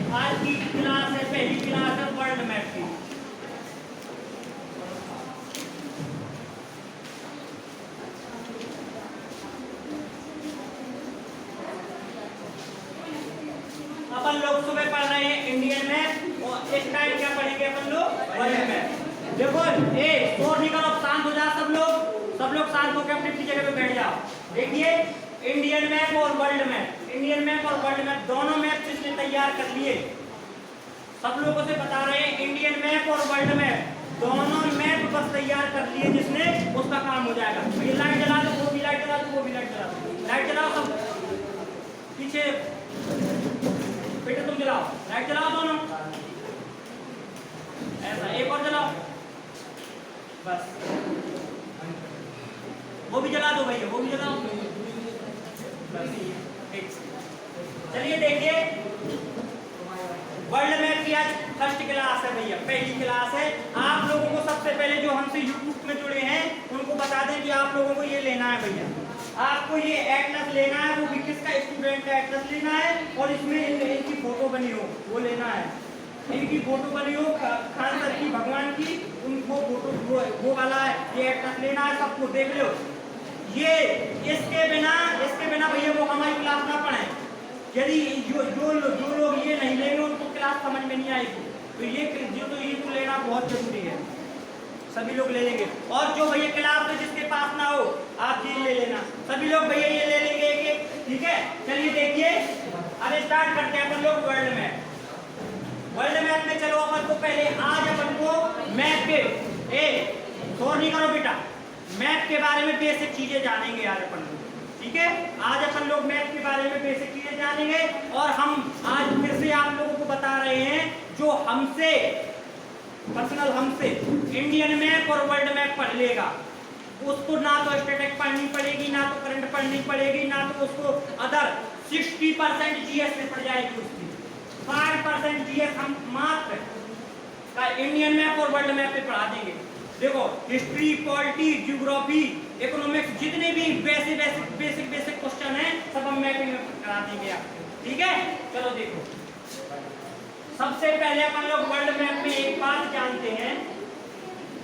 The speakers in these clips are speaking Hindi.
आज की क्लास है, पहली क्लास है वर्ल्ड मैप की। अपन लोग सुबह पढ़ रहे हैं इंडियन मैप और इस टाइम क्या पढ़ेंगे अपन लोग वर्ल्ड मैप। देखो ए शोर नहीं करो, शांत हो जाओ सब लोग शांत होकर अपनी अपनी जगह पे बैठ जाओ। देखिए इंडियन मैप और वर्ल्ड मैप, इंडियन मैप और वर्ल्ड मैप दोनों मैप जिसने तैयार कर लिए, सब लोगों से बता रहे हैं इंडियन मैप और वर्ल्ड मैप दोनों मैप बस तैयार कर लिए जिसने, उसका काम हो जाएगा। ये लाइट जला दो, वो भी लाइट जला दो, वो भी लाइट जला दो, लाइट जलाओ सब पीछे बेटे तुम जलाओ, लाइट जलाओ दोनों, ऐसा एक और जलाओ बस, वो भी जला दो भैया, वो भी जलाओ बस। चलिए देखिए वर्ल्ड मैप की आज फर्स्ट क्लास है भैया, पहली क्लास है। आप लोगों को सबसे पहले जो हमसे यूट्यूब में जुड़े हैं उनको बता दें कि आप लोगों को ये लेना है भैया, आपको ये एटलस लेना है, वो भी किसका, स्टूडेंट का एटलस लेना है और इसमें इनकी फोटो बनी हो वो लेना है, इनकी फोटो बनी हो खान सर की, भगवान की, उनको फोटो वो वाला ये एटलस लेना है, सबको देख लो। ये इसके बिना भैया वो हमारी क्लास ना पढ़े, यदि जो लोग ये नहीं लेंगे उनको क्लास समझ में नहीं आएगी, तो ये तो लेना बहुत जरूरी है, सभी लोग ले लेंगे। और जो भैया क्लास में जिसके पास ना हो आप ये ले लेना, सभी लोग भैया ये ले लेंगे एक, ठीक है। चलिए देखिए अब स्टार्ट करते हैं अपन लोग वर्ल्ड मैप। वर्ल्ड मैप में चलो अपन को पहले आज अपन को मैप के शोर नहीं करो बेटा, मैप के बारे में बेसिक चीजें जानेंगे आज अपन लोग, ठीक है। आज अपन लोग मैप के बारे में बेसिक चीजें जानेंगे और हम आज फिर से आप लोगों को बता रहे हैं जो हमसे पर्सनल हमसे इंडियन मैप और वर्ल्ड मैप पढ़ लेगा उसको ना तो स्टैटिक पढ़नी पड़ेगी, ना तो करंट पढ़नी पड़ेगी, ना तो उसको अदर 60% जीएस में पड़ जाएगी, उसकी 5% जीएस हम मात्र का इंडियन मैप और वर्ल्ड मैप पे पढ़ा देंगे। देखो हिस्ट्री, पॉलिटी, ज्योग्राफी, इकोनॉमिक्स जितने भी बेसिक क्वेश्चन हैं सब हम मैपिंग में करा देंगे आपको, ठीक है। चलो देखो सबसे पहले अपन लोग वर्ल्ड मैप में एक बात जानते हैं,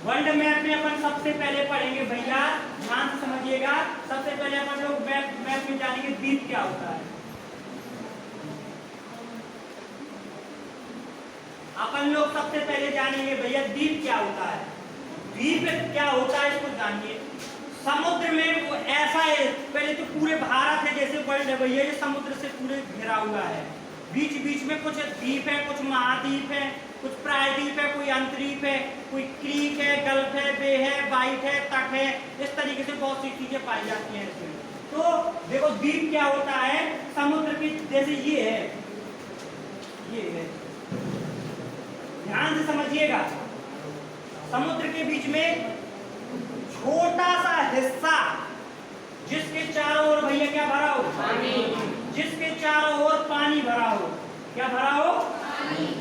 वर्ल्ड मैप में अपन सबसे पहले पढ़ेंगे भैया, ध्यान से समझिएगा, सबसे पहले अपन लोग मैप में जानेंगे द्वीप क्या होता है। अपन लोग सबसे पहले जानेंगे भैया द्वीप क्या होता है। द्वीप क्या होता है इसको जानिए। समुद्र में वो ऐसा है, पहले तो पूरे भारत है जैसे वर्ल्ड है भैया, ये समुद्र से पूरे घिरा हुआ है, बीच बीच में कुछ द्वीप है, कुछ महाद्वीप है, कुछ प्रायद्वीप है, कोई अंतरीप है, कोई क्रीक है, गल्फ है, बे है, बाइट है, तट है, इस तरीके से बहुत सी चीजें पाई जाती हैं इसमें। तो देखो द्वीप क्या होता है, समुद्र की जैसे ये है, ध्यान से समझिएगा, समुद्र के बीच में छोटा सा हिस्सा जिसके चारों ओर भैया क्या भरा हो, पानी, जिसके चारों ओर पानी भरा हो, क्या भरा हो,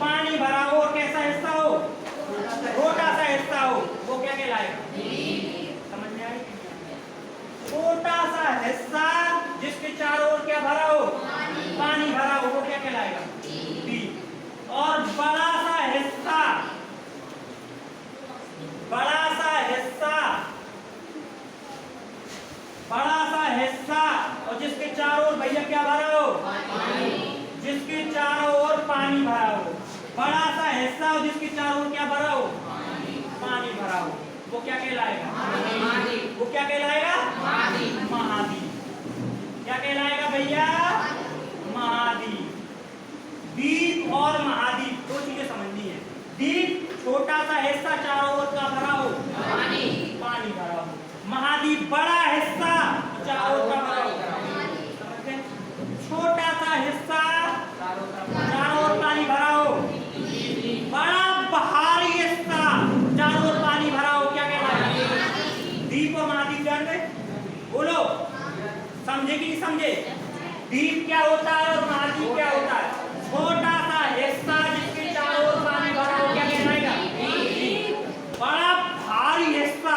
पानी भरा हो, और कैसा हिस्सा हो, छोटा सा हिस्सा हो, वो क्या कहलाएगा, समझ में आई, छोटा सा हिस्सा जिसके चारों ओर क्या भरा हो, पानी भरा हो, वो क्या कहलाएगा, द्वीप। और बड़ा सा हिस्सा और जिसके चारों ओर भैया क्या भरा हो, जिसके चारों ओर पानी भरा हो, बड़ा सा हिस्सा और जिसके चारों ओर क्या भरा हो, पानी भरा हो, वो क्या कहलाएगा, वो क्या कहलाएगा, महाद्वीप। क्या कहलाएगा भैया, महाद्वीप। द्वीप और महाद्वीप दो चीजें समझनी है। द्वीप छोटा सा हिस्सा चारों ओर का भरा हो, पानी भरा हो, महाद्वीप बड़ा हिस्सा चारों ओर का भरा हो, छोटा सा हिस्सा चारों ओर पानी भरा हो, बड़ा भारी हिस्सा चारों ओर पानी भरा हो, क्या कहलाएगा, द्वीप और महाद्वीप। जान गए, बोलो समझे कि नहीं समझे, द्वीप क्या होता है और महाद्वीप क्या होता है। छोटा सा हिस्सा जिसके चारों ओर पानी भरा हो, क्या कहलाएगा, बड़ा भारी हिस्सा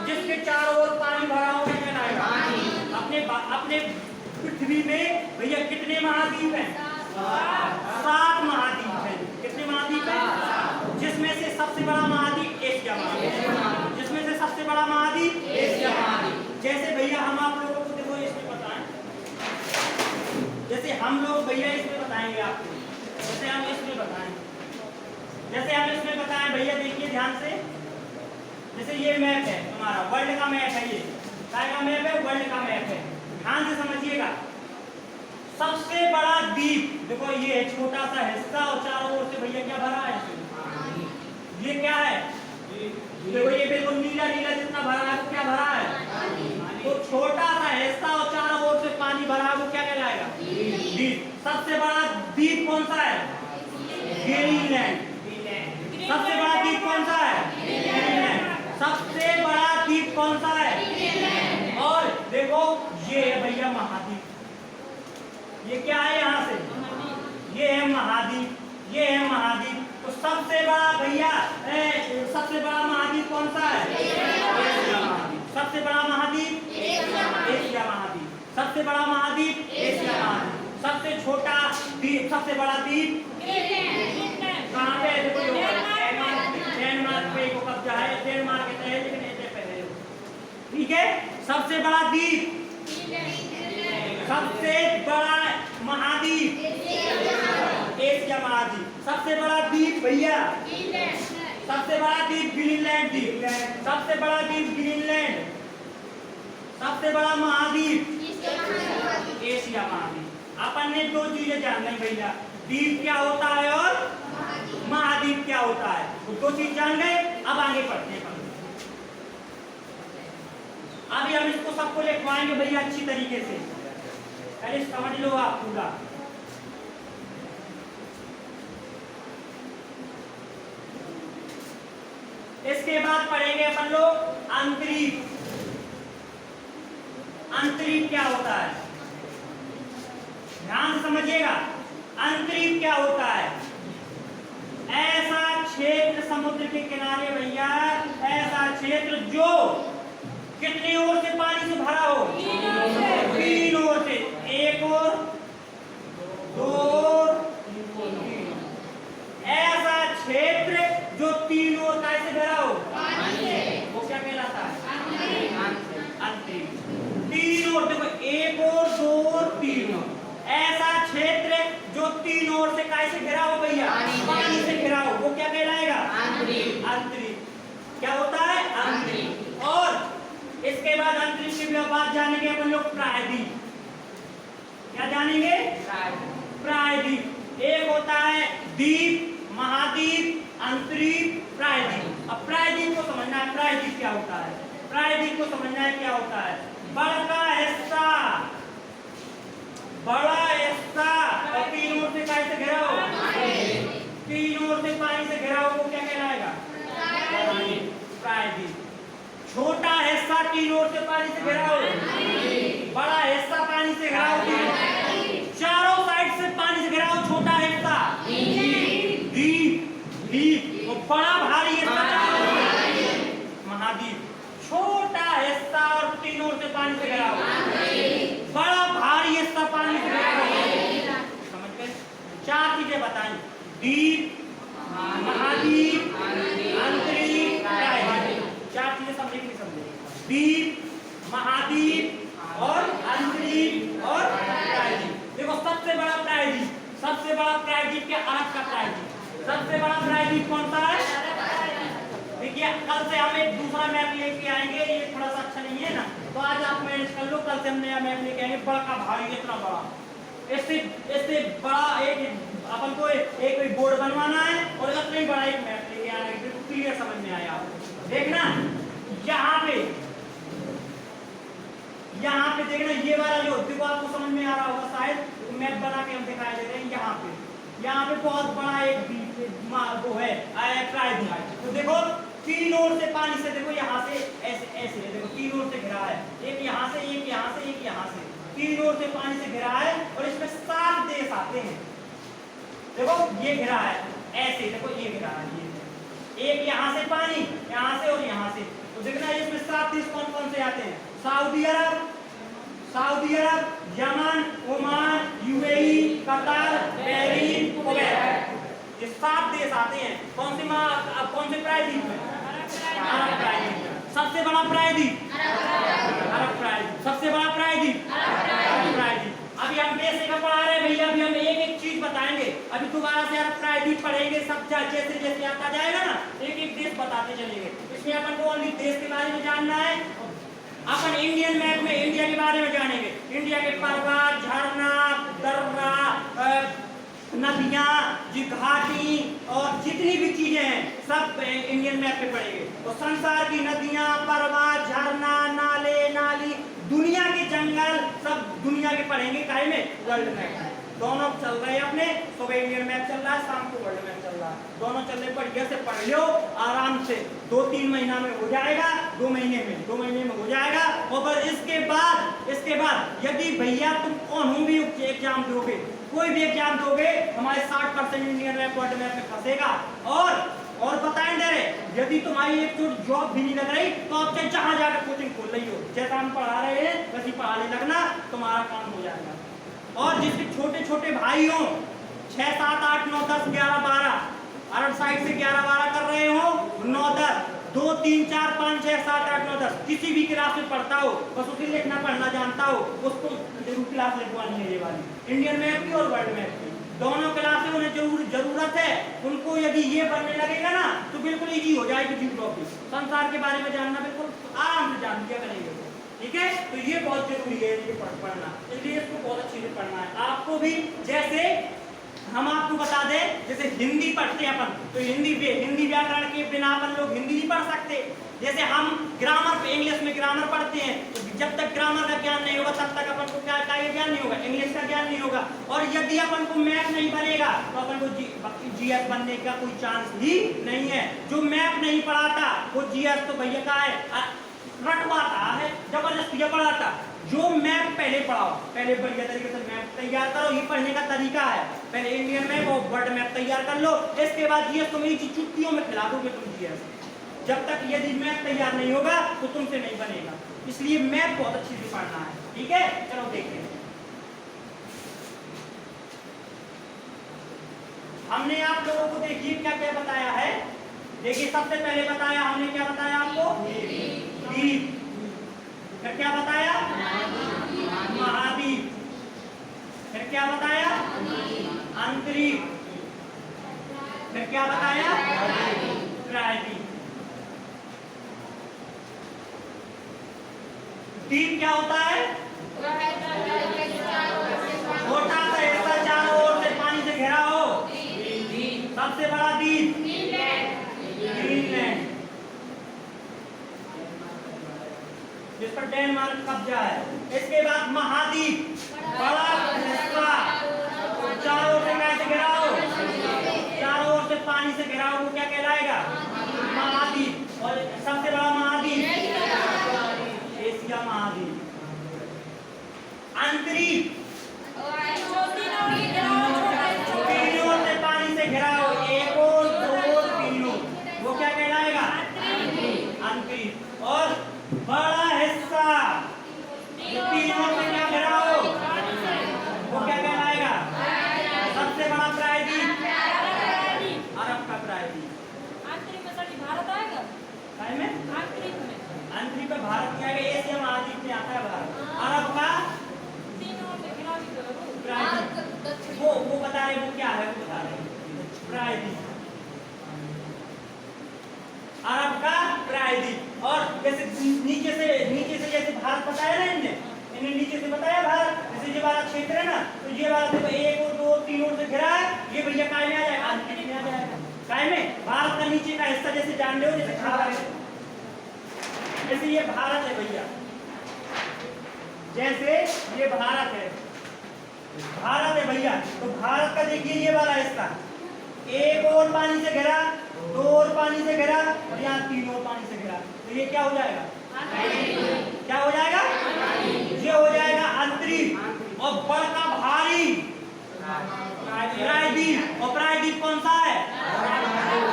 जिसके चारों ओर पानी भरा हो, क्या कहलाएगा। अपने पृथ्वी में भैया कितने महाद्वीप हैं, 7 महाद्वीप हैं। कितने महाद्वीप हैं? जिसमें से सबसे बड़ा महाद्वीप एशिया महाद्वीप, जिसमें से सबसे बड़ा महाद्वीप एशिया महाद्वीप। जैसे भैया हम आप लोगों को देखो इसमें बताएं, जैसे हम लोग भैया इसमें बताएंगे आपको, जैसे हम इसमें बताएं, जैसे हम इसमें बताएं भैया, देखिए ध्यान से। जैसे ये मैप है हमारा, वर्ल्ड का मैप है, ये का मैप है, वर्ल्ड का मैप है। ध्यान से समझिएगा। सबसे बड़ा द्वीप देखो ये है, छोटा सा हिस्सा और चारों ओर से भैया क्या भरा है, ये क्या है, देखो ये बिल्कुल नीला नीला जितना भरा है वो क्या भरा है, तो छोटा सा हिस्सा और चारों ओर से पानी भरा है वो क्या कहलाएगा, द्वीप। सबसे बड़ा द्वीप कौन सा है, ग्रीनलैंड। सबसे बड़ा द्वीप कौन सा है, ग्रीनलैंड। सबसे बड़ा द्वीप कौन सा है, और देखो ये है भैया महाद्वीप, ये क्या है यहाँ से, ये है महाद्वीप, ये है महाद्वीप। तो सबसे बड़ा भैया सबसे बड़ा महाद्वीप कौन सा है, एशिया महाद्वीप। सबसे बड़ा महाद्वीप एशिया महाद्वीप, सबसे बड़ा महाद्वीप एशिया महाद्वीप। सबसे छोटा द्वीप, सबसे बड़ा द्वीप कहाँ पे, देखो डेनमार्क पे को कब्जा है, डेनमार्क के तहत, लेकिन ऐसे पहले, ठीक है। सबसे बड़ा द्वीप, सबसे बड़ा महाद्वीप एशिया महाद्वीप। सबसे बड़ा द्वीप भैया, सबसे बड़ा द्वीप ग्रीनलैंड द्वीप, सबसे बड़ा द्वीप ग्रीनलैंड। सबसे बड़ा महाद्वीप एशिया महाद्वीप। अपन ने 2 चीजें जान ली भैया, द्वीप क्या होता है और महाद्वीप क्या होता है, तो 2 चीज जान गए। अब आगे बढ़ते हैं, अभी हम इसको सबको लिखवाएंगे भैया अच्छी तरीके से, पहले समझ लो आप पूरा। इसके बाद पढ़ेंगे अपन लोग अंतरिक्ष। अंतरिक्ष क्या होता है, ध्यान से समझिएगा। अंतरिक्ष क्या होता है, ऐसा क्षेत्र समुद्र के किनारे भैया, ऐसा क्षेत्र जो कितनी ओर से पानी से भरा हो, 3 ओर से, 1 ओर, 2 ओर, 3। ऐसा क्षेत्र जो 3 ओर का ऐसे भरा हो, वो क्या कहलाता है, अंतरिक्ष। 3 ओर देखो, 1 ओर, 2 ओर, 3 ओर। ऐसा क्षेत्र जो 3 ओर से कैसे घिरा हो भैया, पानी से घिरा हो, वो क्या कहलाएगा, अंतरिक्ष। क्या होता है, अंतरिक्ष। और इसके बाद अंतरिक्ष की बात जानेंगे अपन लोग प्रायद्वीप। क्या जानेंगे, प्रायद्वीप। एक होता है द्वीप, महाद्वीप, अंतरिक्ष, प्रायद्वीप। अब प्रायद्वीप को समझना है, प्रायद्वीप क्या होता है, प्रायद्वीप को समझना है क्या होता है। बड़ा हिस्सा, बड़ा हिस्सा और 3 ओर से कैसे घिरा हो, 3 ओर से पानी से घिरा हो, वो क्या कहलाएगा, प्रायद्वीप। छोटा हिस्सा 3 ओर से पानी से घिरा हो, बड़ा हिस्सा पानी से घिरा हो, चारों साइड से पानी से घिरा हो, छोटा हिस्सा द्वीप। द्वीप और बड़ा भारी हिस्सा महाद्वीप। छोटा हिस्सा और 3 ओर से पानी से घिरा हो, बड़ा भारी हिस्सा पानी से घिरा हो। समझ गए, 4 चीजें बताई, द्वीप, महाद्वीप, अंतरिक्ष, प्रायद्वीप। 4 चीजें समझे कि नहीं समझे, द्वीप, महाद्वीप और अंतरिक्ष और प्रायद्वीप। देखो सबसे बड़ा प्रायद्वीप, सबसे बड़ा प्रायद्वीप क्या, अरब का प्रायद्वीप। सबसे बड़ा प्रायद्वीप कौन सा है, देखिए कल से हम एक दूसरा मैप लेके आएंगे, ये थोड़ा सा अच्छा नहीं है ना, तो आज आप मैनेज कर लो, कल से हम नया मैप लेके आएंगे, बड़ा का भारी, इतना बड़ा, इससे बड़ा एक अपन को एक बोर्ड बनवाना है और इतना ही बड़ा एक मैप लेके आना है, बिल्कुल क्लियर समझ में आया। देखना यहाँ पे देखना, ये वाला जो देखो आपको समझ में आ रहा होगा शायद, मैप बना के हम दिखाई दे रहे हैं। यहाँ पे बहुत बड़ा एक वो है प्रायद्वीप। तो देखो 3 ओर से पानी से, देखो यहाँ से ऐसे देखो 3 ओर से घिरा है, एक यहाँ से, एक यहाँ से, एक यहाँ से, 3 ओर से पानी से घिरा है और इसमें 7 देश आते हैं। देखो ये घिरा है ऐसे, देखो ये घिरा है, ये एक यहाँ से पानी, यहाँ से और यहाँ से। तो देखना इसमें 7 देश कौन कौन से आते हैं, सऊदी अरब, यमन, ओमान, यूएई, कतार, 7 देश आते हैं। कौन से प्रायद्वीप में? अरब प्रायद्वीप। सबसे बड़ा प्रायद्वीप अरब प्रायद्वीप। सबसे बड़ा प्रायद्वीप अरब प्रायद्वीप। अभी हम बेसिक में पढ़ा रहे हैं भैया, अभी हम एक एक चीज बताएंगे। अभी दोबारा से अरब प्रायद्वीप पढ़ेंगे, सब जैसे जैसे आता जाएगा ना एक एक देश बताते चलेंगे। इसमें अपन को ओनली देश के बारे में जानना है। अपन इंडियन मैप में इंडिया के बारे में जानेंगे। इंडिया के पर्वत, झरना, दर्रा, नदियां, घाटी और जितनी भी चीजें हैं सब इंडियन मैप पे पढ़ेंगे। और संसार की नदियां, पर्वत, झरना, नाले, नाली, दुनिया के जंगल सब दुनिया के पढ़ेंगे। काहे में? World map. दोनों चल रहे हैं अपने। सुबह इंडियन मैप चल रहा है, शाम को वर्ल्ड मैप चल रहा है। दोनों चलने बढ़िया से पढ़ लो आराम से। 2-3 महीना में हो जाएगा, 2 महीने में हो जाएगा। और इसके बाद यदि भैया तुम कौन भी एग्जाम दोगे, कोई भी एग्जाम दोगे, हमारे 60% इंडियन मैप वर्ल्ड मैप में फंसेगा। और बताएं दे रहे, यदि तुम्हारी एक जॉब भी नहीं लग रही तो आप जहाँ जाकर कोचिंग खोल रही हो, जैसा हम पढ़ा रहे हैं वैसे पढ़ाने लगना, तुम्हारा काम हो जाएगा। और जिसके छोटे छोटे भाई हो 6, 7, 8, 9, 10, 11, 12 अरब साइड से 11, 12 कर रहे हो, 9, 10, 2, 3, 4, 5, 6, 7, 8, 9, 10 किसी भी क्लास में पढ़ता हो, बस उसे लिखना पढ़ना जानता हो, उसको जरूर क्लास लिखवानी है। ये वाली इंडियन मैप की और वर्ल्ड मैप की दोनों क्लासें उन्हें जरूरत है। उनको यदि ये बनने लगेगा ना तो बिल्कुल इजी हो जाएगी जियोग्राफी। संसार के बारे में जानना बिल्कुल आराम से जान लिया करेंगे। ठीक है, तो ये बहुत जरूरी है ये पढ़ना, इसलिए इसको बहुत अच्छे से पढ़ना है आपको भी। जैसे हम आपको बता दें, जैसे हिंदी पढ़ते हैं अपन, तो हिंदी व्याकरण के बिना अपन लोग हिंदी नहीं पढ़ सकते। जैसे हम ग्रामर इंग्लिश में ग्रामर पढ़ते हैं, तो जब तक ग्रामर का ज्ञान नहीं होगा तब तक अपन को क्या ज्ञान नहीं होगा, इंग्लिश का ज्ञान नहीं होगा। और यदि अपन को मैप नहीं बनेगा तो अपन को जीएस बनने का कोई चांस ही नहीं है। जो मैप नहीं पढ़ाता वो जीएस तो भैया का है रटवाता है, जबरदस्ती पढ़ाता। जो मैप पहले पढ़ाओ, पहले बढ़िया तरीके से मैप तैयार करो, ये पढ़ने का तरीका है। पहले इंडियन मैप और वर्ल्ड मैप तैयार कर लो, इसके बाद जीएस तुम इसी चुटकियों में खिला दोगे तुम जीएस। जब तक यदि मैप तैयार नहीं होगा तो तुमसे नहीं बनेगा, इसलिए मैप बहुत अच्छे से पढ़ना है। ठीक है, चलो देखते हैं। हमने आप लोगों को देखिए क्या क्या बताया है। देखिए सबसे पहले बताया हमने, क्या बताया आपको? द्वीप। फिर क्या बताया? महाद्वीप। फिर क्या बताया? अंतरिक्ष। फिर क्या बताया? प्रायद्वीप। द्वीप क्या होता है? छोटा सा हिस्सा चारों ओर से पानी से घिरा हो। सबसे बड़ा द्वीप ग्रीनलैंड, जिस पर डेनमार्क कब्जा है। इसके बाद महाद्वीप, बड़ा हिस्सा चारों ओर से कैसे घिरा हो, चारों ओर से पानी से घिरा हो, वो क्या कहलाएगा? महाद्वीप। और सबसे बड़ा महाद्वीप एशिया महाद्वीप। अंतरिक्ष तीनों से पानी से घिरा हो, 1 और 2 और 3, वो क्या कहलाएगा? अंतरिक्ष। और बड़ा हिस्सा तीनों से क्या घिरा हो, वो क्या कहलाएगा? सबसे बड़ा प्रायद्वीप अरब का प्रायद्वीप। अंतरिक्ष में भारत क्या है? एशिया महाद्वीप में आता है भारत। अरब का प्रायद्वीप वो बता रहे, वो क्या है वो बता रहे प्रायद्वीप, अरब का प्रायद्वीप। और जैसे नीचे से जैसे भारत बताया ना इन्हें नीचे से बताया भारत, जैसे ये वाला क्षेत्र है ना, तो ये वाला देखो 1 और 2 और 3 और से घिरा है, ये भैया काय में आ जाएगा? अंतरिक्ष में आ जाएगा। काय में? भारत का नीचे का हिस्सा जैसे जान लो, जैसे खा रहे हैं, जैसे ये भारत है भैया, जैसे ये भारत है भैया, तो भारत का देखिए ये वाला हिस्सा 1 और पानी से घिरा, 2 और पानी से घिरा और यहाँ 3 और पानी से घिरा, तो ये क्या हो जाएगा? क्या हो जाएगा? ये हो जाएगा अंतरिक्ष। और बड़का भारी प्रायद्वीप। और प्रायद्वीप कौन सा है?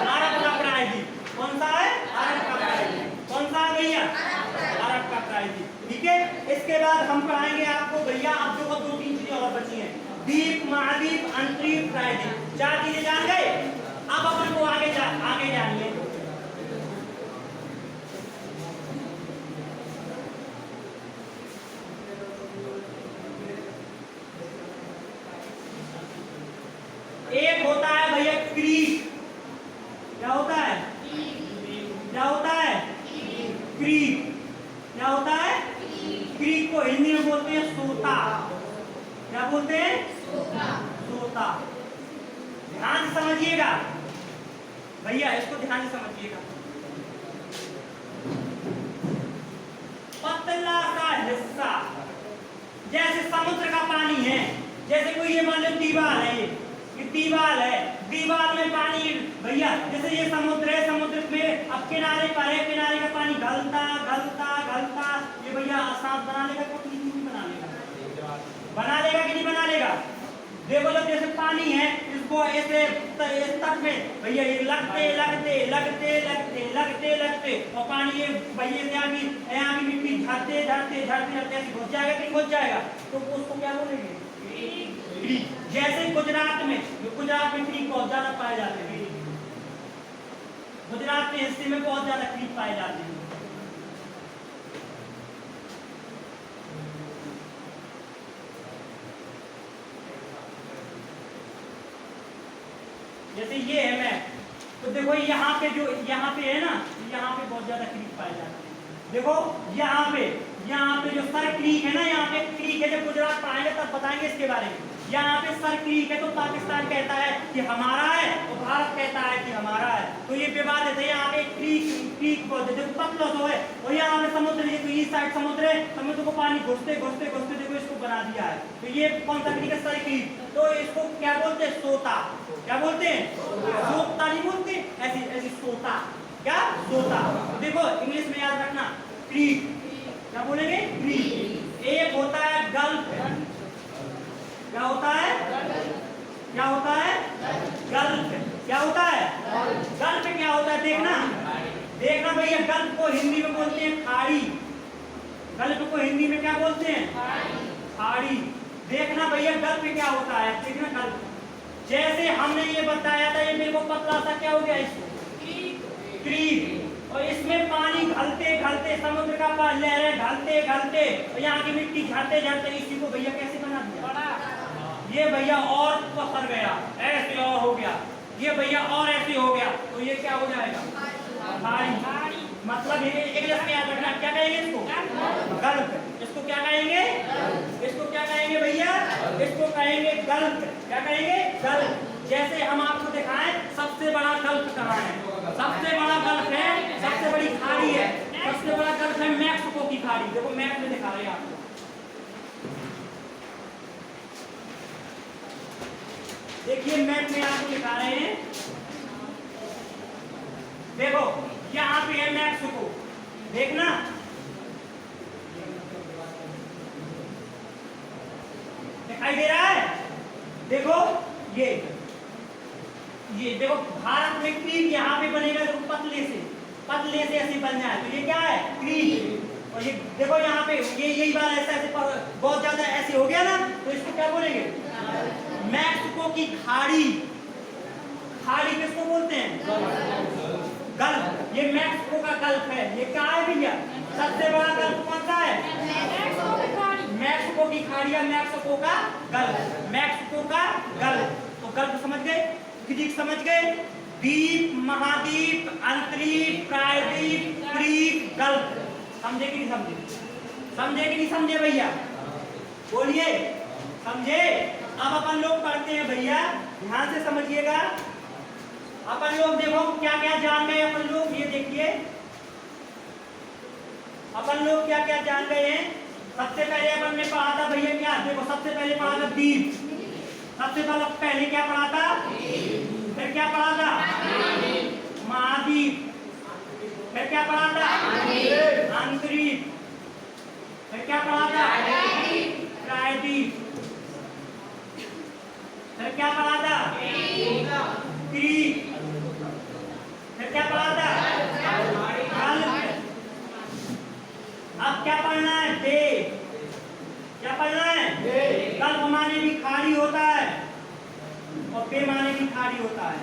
अरब का प्रायद्वीप। कौन सा है? अरब का प्रायद्वीप। कौन सा है भैया? अरब का प्रायद्वीप। ठीक है, इसके बाद हम पढ़ाएंगे आपको भैया, आप लोगों को 2-3 चीजें और बची हैं। द्वीप, महाद्वीप, अंतरिक्ष, प्रायद्वीप, 4 चीजें जान गए। अब अपन को आगे जानिए। एक होता है भैया क्रीक। क्या होता है? क्या होता है? क्रीक। क्या होता है? क्रीक को हिंदी में बोलते हैं सोता। क्या बोलते हैं? सोता। ध्यान से समझिएगा भैया, इसको ध्यान से समझिएगा। पतला सा हिस्सा, जैसे समुद्र का पानी है, जैसे कोई ये मान लो दीवार है, ये दीवार है, दीवार में पानी भैया, जैसे ये समुद्र है, समुद्र में अब किनारे पर है, किनारे का पानी घलता घलता घलता ये भैया सांप बना लेगा, पतली नहीं बना लेगा? बना लेगा कि नहीं बना लेगा? देखो जब जैसे पानी है, इसको ऐसे इस तक में भैया ये लगते लगते लगते लगते लगते लगते और पानी ये भैया यहाँ की मिट्टी झड़ते झड़ते झड़ते झड़ते ऐसे घुस जाएगा कि घुस जाएगा, तो उसको क्या बोलेंगे? जैसे गुजरात में क्रीक बहुत ज्यादा पाए जाते हैं, गुजरात के हिस्से में बहुत ज्यादा क्रीक पाए जाते हैं। जैसे ये है मैप, तो देखो यहाँ पे है ना, यहाँ पे बहुत ज्यादा क्रीक पाए जाते हैं। देखो यहाँ पे जो सर क्रीक है ना, यहाँ पे क्रीक है, जब गुजरात पढ़ाएंगे तब बताएंगे इसके बारे में। यहाँ पे सर क्रीक है तो पाकिस्तान कहता है कि हमारा है और भारत कहता है कि हमारा है, तो ये विवाद है। यहाँ पे क्रीक बोलते हैं, पतला तो है, और यहाँ पे समुद्र है, तो इस साइड समुद्र है, समुद्र को पानी घुसते घुसते घुसते देखो इसको बना दिया है। तो ये कौन सा क्रीक है? Sir creek. तो इसको क्या बोलते हैं? सोता। क्या बोलते हैं? सोता नहीं बोलते, ऐसी ऐसी सोता। क्या? सोता। देखो इंग्लिश में याद रखना, क्रीक। क्या बोलेंगे? क्रीक। एक होता है गल्फ। क्या होता है? क्या होता है? गल्फ। क्या होता है? गल्फ क्या होता है? देखना भैया, गल्फ को हिंदी में बोलते हैं खाड़ी। गल्फ को हिंदी में क्या बोलते हैं? खाड़ी। देखना भैया गल्फ क्या होता है, देखना गल्फ। जैसे हमने ये बताया था, ये मेरे को पतला सा क्या हो गया, इसको क्रीक, और इसमें पानी घलते घलते समुद्र का लहरें घलते घलते और यहाँ की मिट्टी झड़ते झड़ते इसी को भैया कैसे बना दिया? ये भैया और पसर गया, ऐसे और हो गया, ये भैया और ऐसे हो गया, तो ये क्या हो जाएगा? खाड़ी। मतलब ये एक जैसे याद रखना, क्या कहेंगे इसको? गल्फ। इसको क्या कहेंगे? इसको क्या कहेंगे भैया? इसको कहेंगे गल्फ। क्या कहेंगे? गल्फ। जैसे हम आपको दिखाएं, सबसे बड़ा गल्फ कहाँ है? सबसे बड़ा गल्फ है, सबसे बड़ी खाड़ी है, सबसे बड़ा गल्फ है मैक्सिको की खाड़ी। देखो मैप में दिखा रहे हैं आपको, देखिए मैप में आपको दिखा रहे हैं। देखो यहाँ पे है मैक्सिको, देखना दिखाई दे रहा है। देखो ये देखो भारत में क्रीक यहाँ पे बनेगा, तो पतले से ऐसे बन जाए, तो ये क्या है? क्रीक। और ये देखो यहाँ पे ये यही बात ऐसे बहुत ज्यादा ऐसे हो गया ना, तो इसको क्या बोलेंगे? मैक्सिको की खाड़ी। खाड़ी किसको बोलते हैं? गल्फ। ये मैक्सिको का गल्फ है। ये क्या है भैया? सबसे बड़ा गल्फ कौन सा है? मैक्सिको की खाड़ी या मैक्सिको का गल्फ। मैक्सिको का गल्फ। तो गल्फ समझ गए, क्रीक समझ गए, द्वीप, महाद्वीप, अंतरीप, प्रायद्वीप, क्रीक, गल्फ। समझे कि नहीं समझे? समझे कि नहीं समझे भैया? बोलिए, समझे? अब अपन लोग पढ़ते हैं भैया, ध्यान से समझिएगा। अपन लोग देखो क्या क्या जान गए अपन लोग, ये देखिए अपन लोग क्या क्या जान गए हैं। सबसे पहले अपन ने पढ़ा था भैया, क्या देखो सबसे पहले पढ़ा था द्वीप। सबसे पहले क्या पढ़ा था? फिर क्या पढ़ा था? महाद्वीप। फिर क्या पढ़ा था? अंतरीप। फिर क्या पढ़ा था? प्रायद्वीप। फिर क्या पढ़ा था? क्रीक। फिर क्या पढ़ा था? गल्फ। अब क्या पढ़ना है? बे। क्या पढ़ना है? गल्फ माने भी खाड़ी होता है और बे माने भी खाड़ी होता है।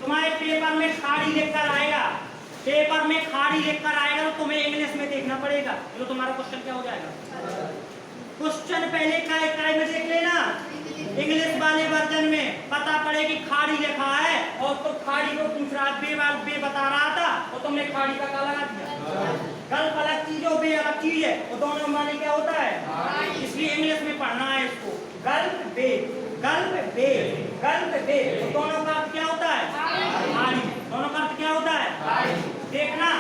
तुम्हारे पेपर में खाड़ी लिखकर आएगा, पेपर में खाड़ी लिखकर आएगा तो तुम्हें इंग्लिश में देखना पड़ेगा। तो तुम्हारा क्वेश्चन क्या हो जाएगा? क्वेश्चन पहले काय में देख लेना, इंग्लिश वाले वर्जन में पता पड़े कि खाड़ी लिखा है और तो खाड़ी को पूछ रहा बे बता रहा था और तुमने खाड़ी का क्या लगा दिया। गल्फ अलग चीज और बे अलग चीज है, वो दोनों माने क्या होता है, इसलिए इंग्लिश में पढ़ना है इसको। गल्फ बे, गल्फ बे, गल्फ बे, तो दोनों का अर्थ क्या होता है? खाड़ी। दोनों का अर्थ क्या होता है? देखना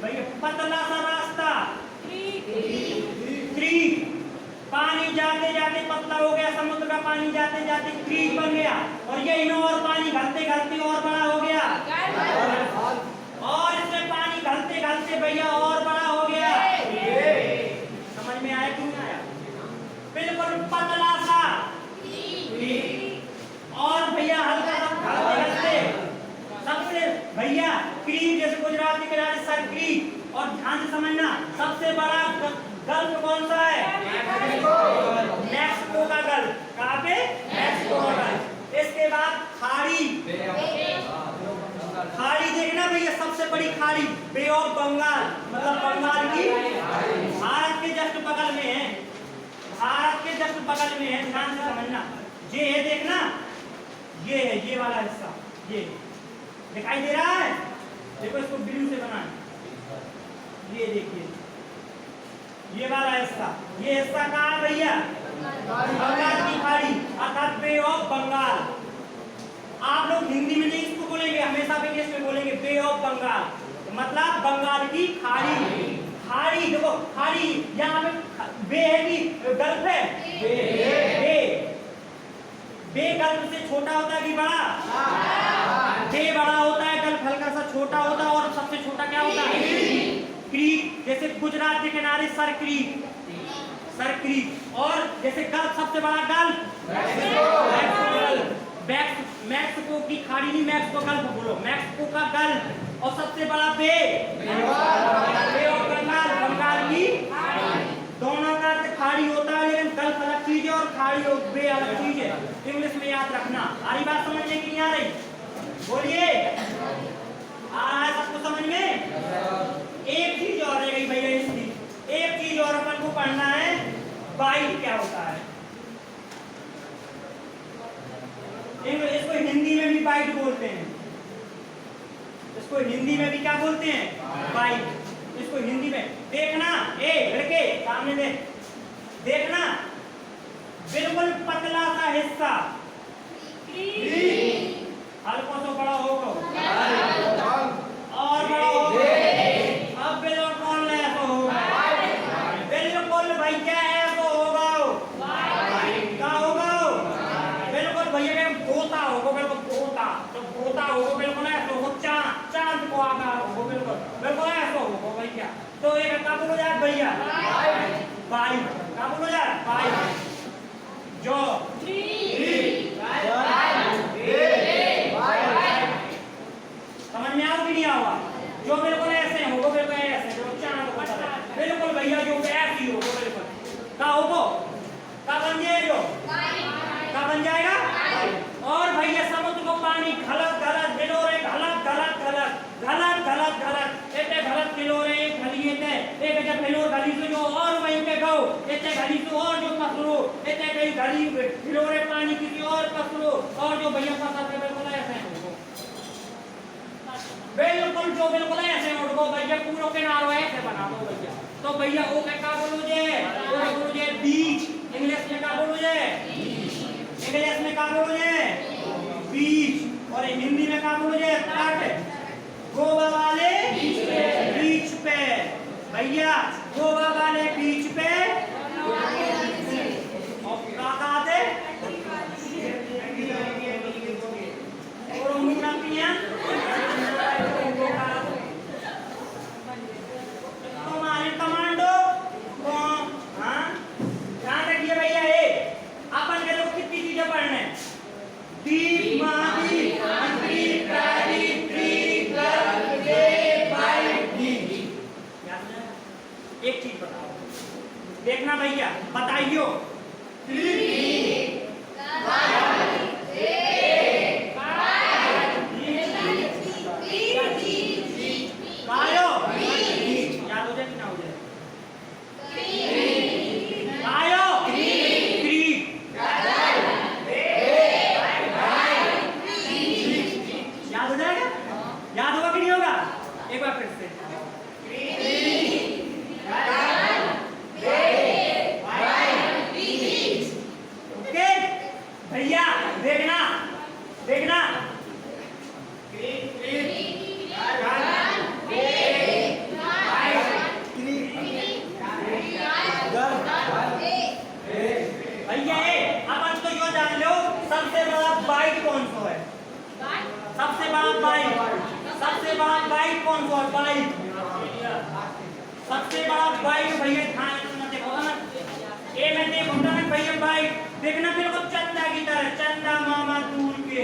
भैया, पतला सा रास्ता, क्रीक, पानी जाते जाते पतला हो गया, समुद्र का पानी जाते जाते क्रीक बन गया, और ये इनमें और पानी घलते घलते और बड़ा हो गया, और इसमें पानी घलते घलते भैया और बड़ा हो गया। समझ में आया कि नहीं आया? बिल्कुल पतला सा और भैया हल्का सा घलते घलते सबसे भैया क्रीक, जैसे गुजरात के किनारे सर क्रीक, और ध्यान से समझना सबसे बड़ा गल्फ कौन सा है? मैक्सिको का गल्फ। कहाँ पे? मैक्सिको का गल्फ। इसके बाद खाड़ी, खाड़ी देखना भैया, सबसे बड़ी खाड़ी बे ऑफ बंगाल, मतलब बंगाल की, भारत के जस्ट बगल में है, भारत के जस्ट बगल में है। ध्यान से समझना, ये है देखना, ये है ये वाला हिस्सा, ये दिखाई दे रहा है, देखो इसको ब्लू से बनाना, ये देखिए ये वाला हिस्सा, ये हिस्सा कहाँ है भैया? बंगाल की खाड़ी, अर्थात बे ऑफ बंगाल। आप लोग हिंदी में नहीं इसको बोलेंगे, हमेशा भी इंग्लिश में बोलेंगे बे ऑफ बंगाल, मतलब बंगाल की खाड़ी। खाड़ी देखो, खाड़ी यहाँ पे बे है कि गल्फ है? बे गल्फ से छोटा होता है कि बड़ा? बे बड़ा होता है, गल्फ हल्का सा छोटा होता है, और सबसे छोटा क्या होता है? क्रीक। जैसे गुजरात के किनारे सर क्रीक, सर क्रीक, और जैसे गल्फ सबसे बड़ा गल्फ मैक्सिको की खाड़ी नहीं, मैक्सिको गल्फ बोलो, मैक्सिको का गल्फ, और सबसे बड़ा बे ऑफ बंगाल, बंगाल की। दोनों का अर्थ खाड़ी होता है, लेकिन गल्फ अलग चीज है और खाड़ी और बे अलग चीज है, इंग्लिश में याद रखना। सारी बात समझने की नहीं आ रही? बोलिए, आ रहा है सबको समझ में? एक चीज और रह गई भैया इसकी, एक चीज और अपन को पढ़ना है, बाइट क्या होता है। इसको हिंदी में भी बाइट बोलते हैं, इसको हिंदी में भी क्या बोलते हैं? बाइट। इसको हिंदी में देखना, ए लड़के सामने देख, देखना बिल्कुल पतला सा हिस्सा, हल्का सा बड़ा होगा और बड़ा होगा, अब बिल्कुल ऐसा होगा, बिल्कुल भैया ऐसा होगा, क्या होगा? बिल्कुल भैया गोता होगा, बिल्कुल गोता, तो गोता होगा बिल्कुल ऐसा होगा, चांद को आकार होगा, बिल्कुल बिल्कुल ऐसा होगा भैया। तो एक क्या बोलो जाए भैया? बाइट। क्या बोलो जाए? बाइट। जो समझ में आओ कि नहीं आओ? जो बिल्कुल ऐसे होगा, बिल्कुल ऐसे, जो चांद को बिल्कुल भैया जो ऐसी होगा, बिल्कुल क्या होगा? क्या बन जाएगा? क्या बन जाएगा? और भैया समुद्र को पानी घलत घलत भिलोरे, घलत घलत घलत घलत घलत घलत एते घलत भिलोरे, एक घली एक जब भिलोर घली से जो और वहीं पे गो, एते घली से और जो पसरो, एते कहीं घली भिलोरे पानी किसी और पसरो, और जो भैया पसर के बिल्कुल ऐसे होगा, बिल्कुल जो बिल्कुल ऐसे उठो भैया, पूरा किनारो ऐसे बना दो भैया। तो भैया वो क्या बोलो जे? वो बोलो जे बीच। इंग्लिश में क्या बोलो जे? इंग्लिश में क्या बोलो जे? बीच। और हिंदी में क्या बोलो जे? तट। गोवा वाले बीच पे भैया, गोवा वाले बीच पे, और क्या कहते? और मुन्ना पिया तुम्हारे कमांडो को, हाँ ध्यान रखिए भैया, अपन के लोग कितनी चीजें पढ़ने? दीप, महादीप, अंतरिक्ष, प्रायद्वीप, ग्रीक, गल्फ, बे, बाइट, बीच। एक चीज बताओ, भैया देखना देखना भैया अपन तो यो जान लो सबसे बड़ा बाइट कौन सा है? सबसे बड़ा बाइट, सबसे बड़ा बाइट कौन सा है? बाइट, सबसे बड़ा बाइट भैया ध्यान से देखो ना, ये मैं देखो ना भैया बाइट देखना बिल्कुल चंदा की तरह, चंदा मामा दूर के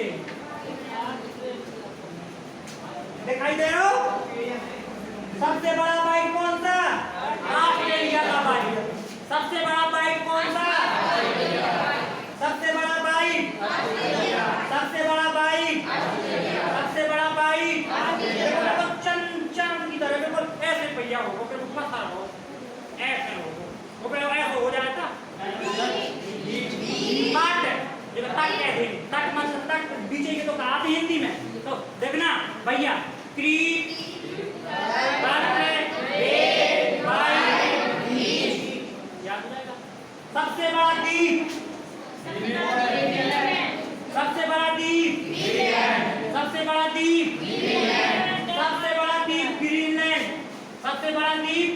दिखाई दे रहा हो? सबसे बड़ा बाइट कौन सा? ऑस्ट्रेलिया का बाइट। सबसे बड़ा बाइट कौन सा? सबसे बड़ा बाइट, सबसे बड़ा बाइट, सबसे बड़ा बाइट बिल्कुल चंद की तरह बिल्कुल ऐसे भैया हो, बिल्कुल फंसा हो, ऐसे हो, वो ऐसे हो जाता तट, ये तट कहते हैं, तट मतलब तट बीचे की तो कहा थी हिंदी में, तो देखना भैया क्रीप सबसे बड़ा द्वीप, सबसे बड़ा द्वीप, सबसे बड़ा द्वीप, सबसे बड़ा द्वीप ग्रीनलैंड, सबसे बड़ा द्वीप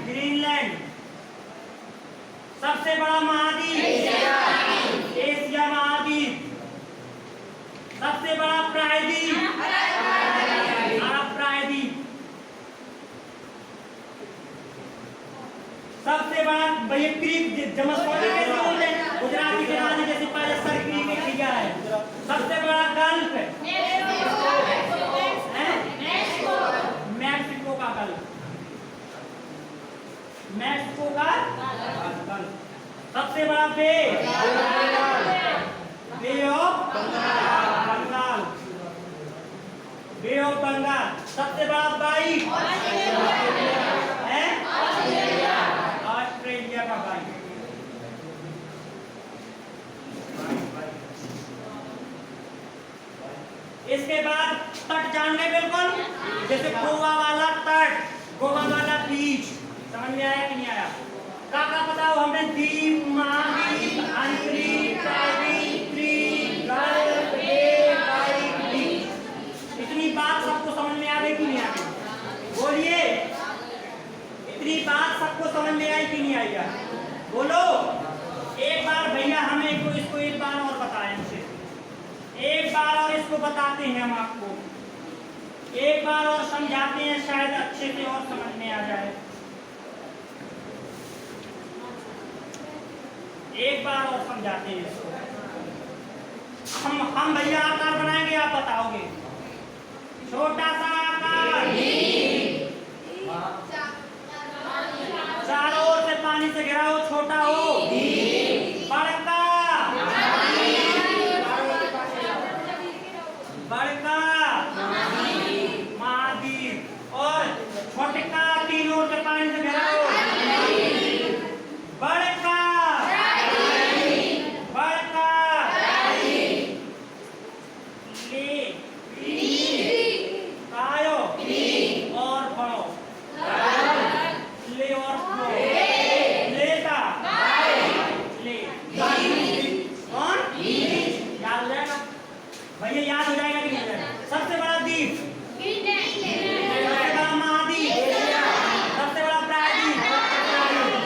ग्रीनलैंड, सबसे बड़ा महाद्वीप एशिया महाद्वीप, सबसे बड़ा प्रायद्वीप अरब प्रायद्वीप, सबसे बड़ा भैया क्रीक जमस्कोटी कैसे बोलते हैं गुजराती के नाम जैसे पहले सर क्रीक किया है। सबसे बड़ा गल्फ मैक्सिको का गल्फ, मैक्सिको का गल्फ, सबसे बड़ा bay of Bengal, bay of Bengal, सबसे बड़ा बाइट है ऑस्ट्रेलिया का बाइट। इसके बाद तट जान गए बिल्कुल, जैसे गोवा वाला तट, गोवा वाला बीच, समझ में आया कि नहीं आया? काका बताओ हमने द्वीप, महाद्वीप, अंतरिक्ष, प्रायद्वीप, क्रीक, गल्फ, बे, बाइट, बीच, इतनी बात सबको समझ में आ गई कि नहीं आ गई? बोलिए, इतनी बात सबको समझ में आई कि नहीं आई यार? बोलो। एक बार भैया हमें इसको एक बार और बताएं, एक बार और इसको बताते हैं हम आपको, एक बार और समझाते हैं, शायद अच्छे से और समझ में आ जाए। एक बार और समझाते हैं इसको। हम भैया आकार बनाएंगे, आप बताओगे। छोटा सा आकार, चारों ओर से पानी से घिरा हो, छोटा हो, बड़का, बड़का महाद्वीप, और छोटका तीनों ओर से पानी से घिरा हो, बड़का, बड़का, कायो और बड़ो, ले और बड़ो, लेता, ले, कौन? याद हो जाएगा भैया, याद हो जाएगा कि नहीं हो जाएगा? सबसे बड़ा द्वीप, सबसे बड़ा महाद्वीप, सबसे बड़ा प्रायद्वीप,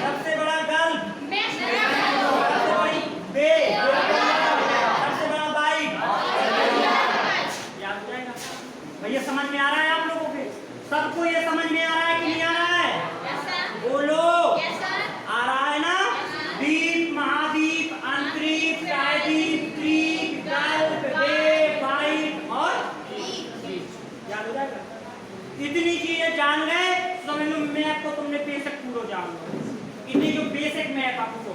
सबसे बड़ा गल्फ, सबसे बड़ी बे, सबसे बड़ा बाइट, याद हो जाएगा भैया? समझ में आ रहा है आप लोगों के? सबको ये समझ में आ रहा है कि नहीं आ रहा है? बोलो, आ रहा है ना? द्वीप, महाद्वीप, अंतरिक्ष, प्रायद्वीप, क्रीक, गल्फ, बे, बाइट और याद हो जाएगा? इतनी चीजें जान गए, समझ लो मैप को तुमने बेसिक पूरा जान लो। इतनी जो बेसिक मैप आपको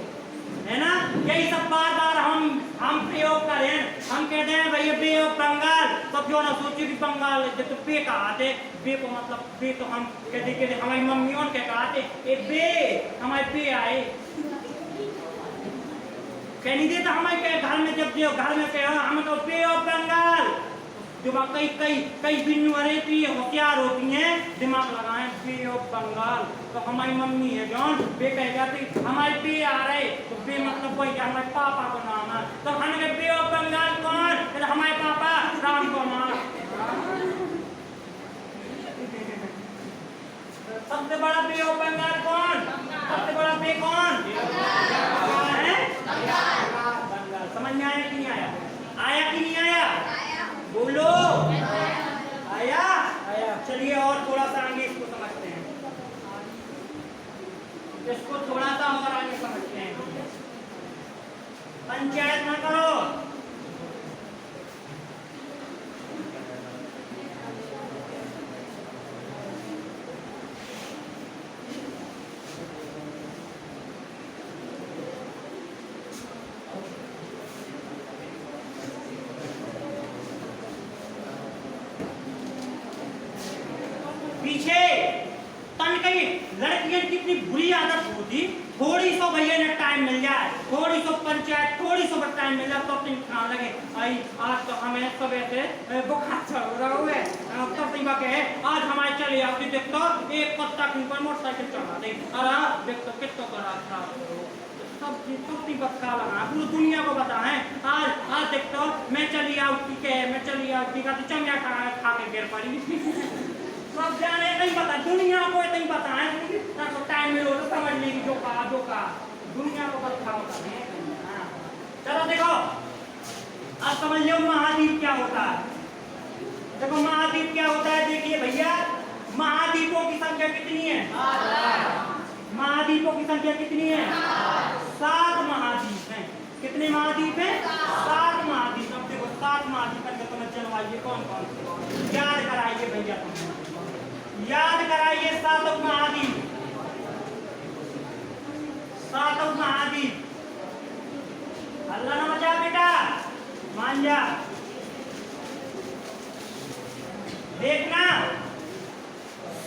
है ना, यही सब बार बार हम प्रयोग करें। हम कहते हैं भैया बे ऑफ बंगाल, तो क्यों ना सोचिए कि बंगाल जब तो बे कहा थे, बे को मतलब बे तो हम कहते हमारी मम्मियों के कहा थे ए बे, हमारे बे आए कह नहीं देता हमारे घर में, जब घर में कह हम तो बे ऑफ बंगाल, दिमाग कई बिन्नू अरे तो ये होशियार होती हैं, दिमाग लगाएं बे ऑफ बंगाल। तो हमारी मम्मी है जॉन बे कह जाती हमारे बे आ रहे, तो बे मतलब वही हमारे पापा का नाम है, तो सबसे बड़ा बे ऑफ बंगाल कौन? सबसे बड़ा बे कौन है? बंगाल। समझ में आया कि नहीं आया? आया कि नहीं आया? बोलो। आया? आया। चलिए और थोड़ा सा आगे इसको समझते हैं, इसको थोड़ा सा और आगे समझते हैं। पंचायत ना करो। पीछे तन कहीं लड़कियां कितनी बुरी आदत होती, थोड़ी सो भैया ने टाइम मिल जाए, थोड़ी सो पंचायत, थोड़ी सो टाइम मिल जाए तो अपने खान लगे आई आज तो हमें सब ऐसे बुखार चढ़ रहा है तब के आज हमारे चले आती देख तो एक पत्ता के ऊपर मोटरसाइकिल चढ़ा दे। अरे देख तो कितना करा था सब कितनी बक्का लगा पूरी दुनिया को बता है। आज देख तो मैं चली आउटी के मैं चली आउटी का तो चमिया खा के गिर पड़ी। सब जाने नहीं पता, दुनिया को नहीं पता है तो टाइम मिलो तो समझ लेगी जो कहा दुनिया को बता होता है। चलो देखो अब समझ लो महाद्वीप क्या होता है। देखो महाद्वीप क्या होता है, देखिए भैया महाद्वीपों की संख्या कितनी है? महाद्वीपों की संख्या कितनी है? 7 महाद्वीप हैं। कितने महाद्वीप हैं? 7 महाद्वीप। अब देखो 7 महाद्वीप का तुम्हें चलवाइए कौन कौन से याद कराइए भैया, याद कराइए 7 महाद्वीप। 7 महाद्वीप। अल्लाह ना बचा बेटा, मान जा। देखना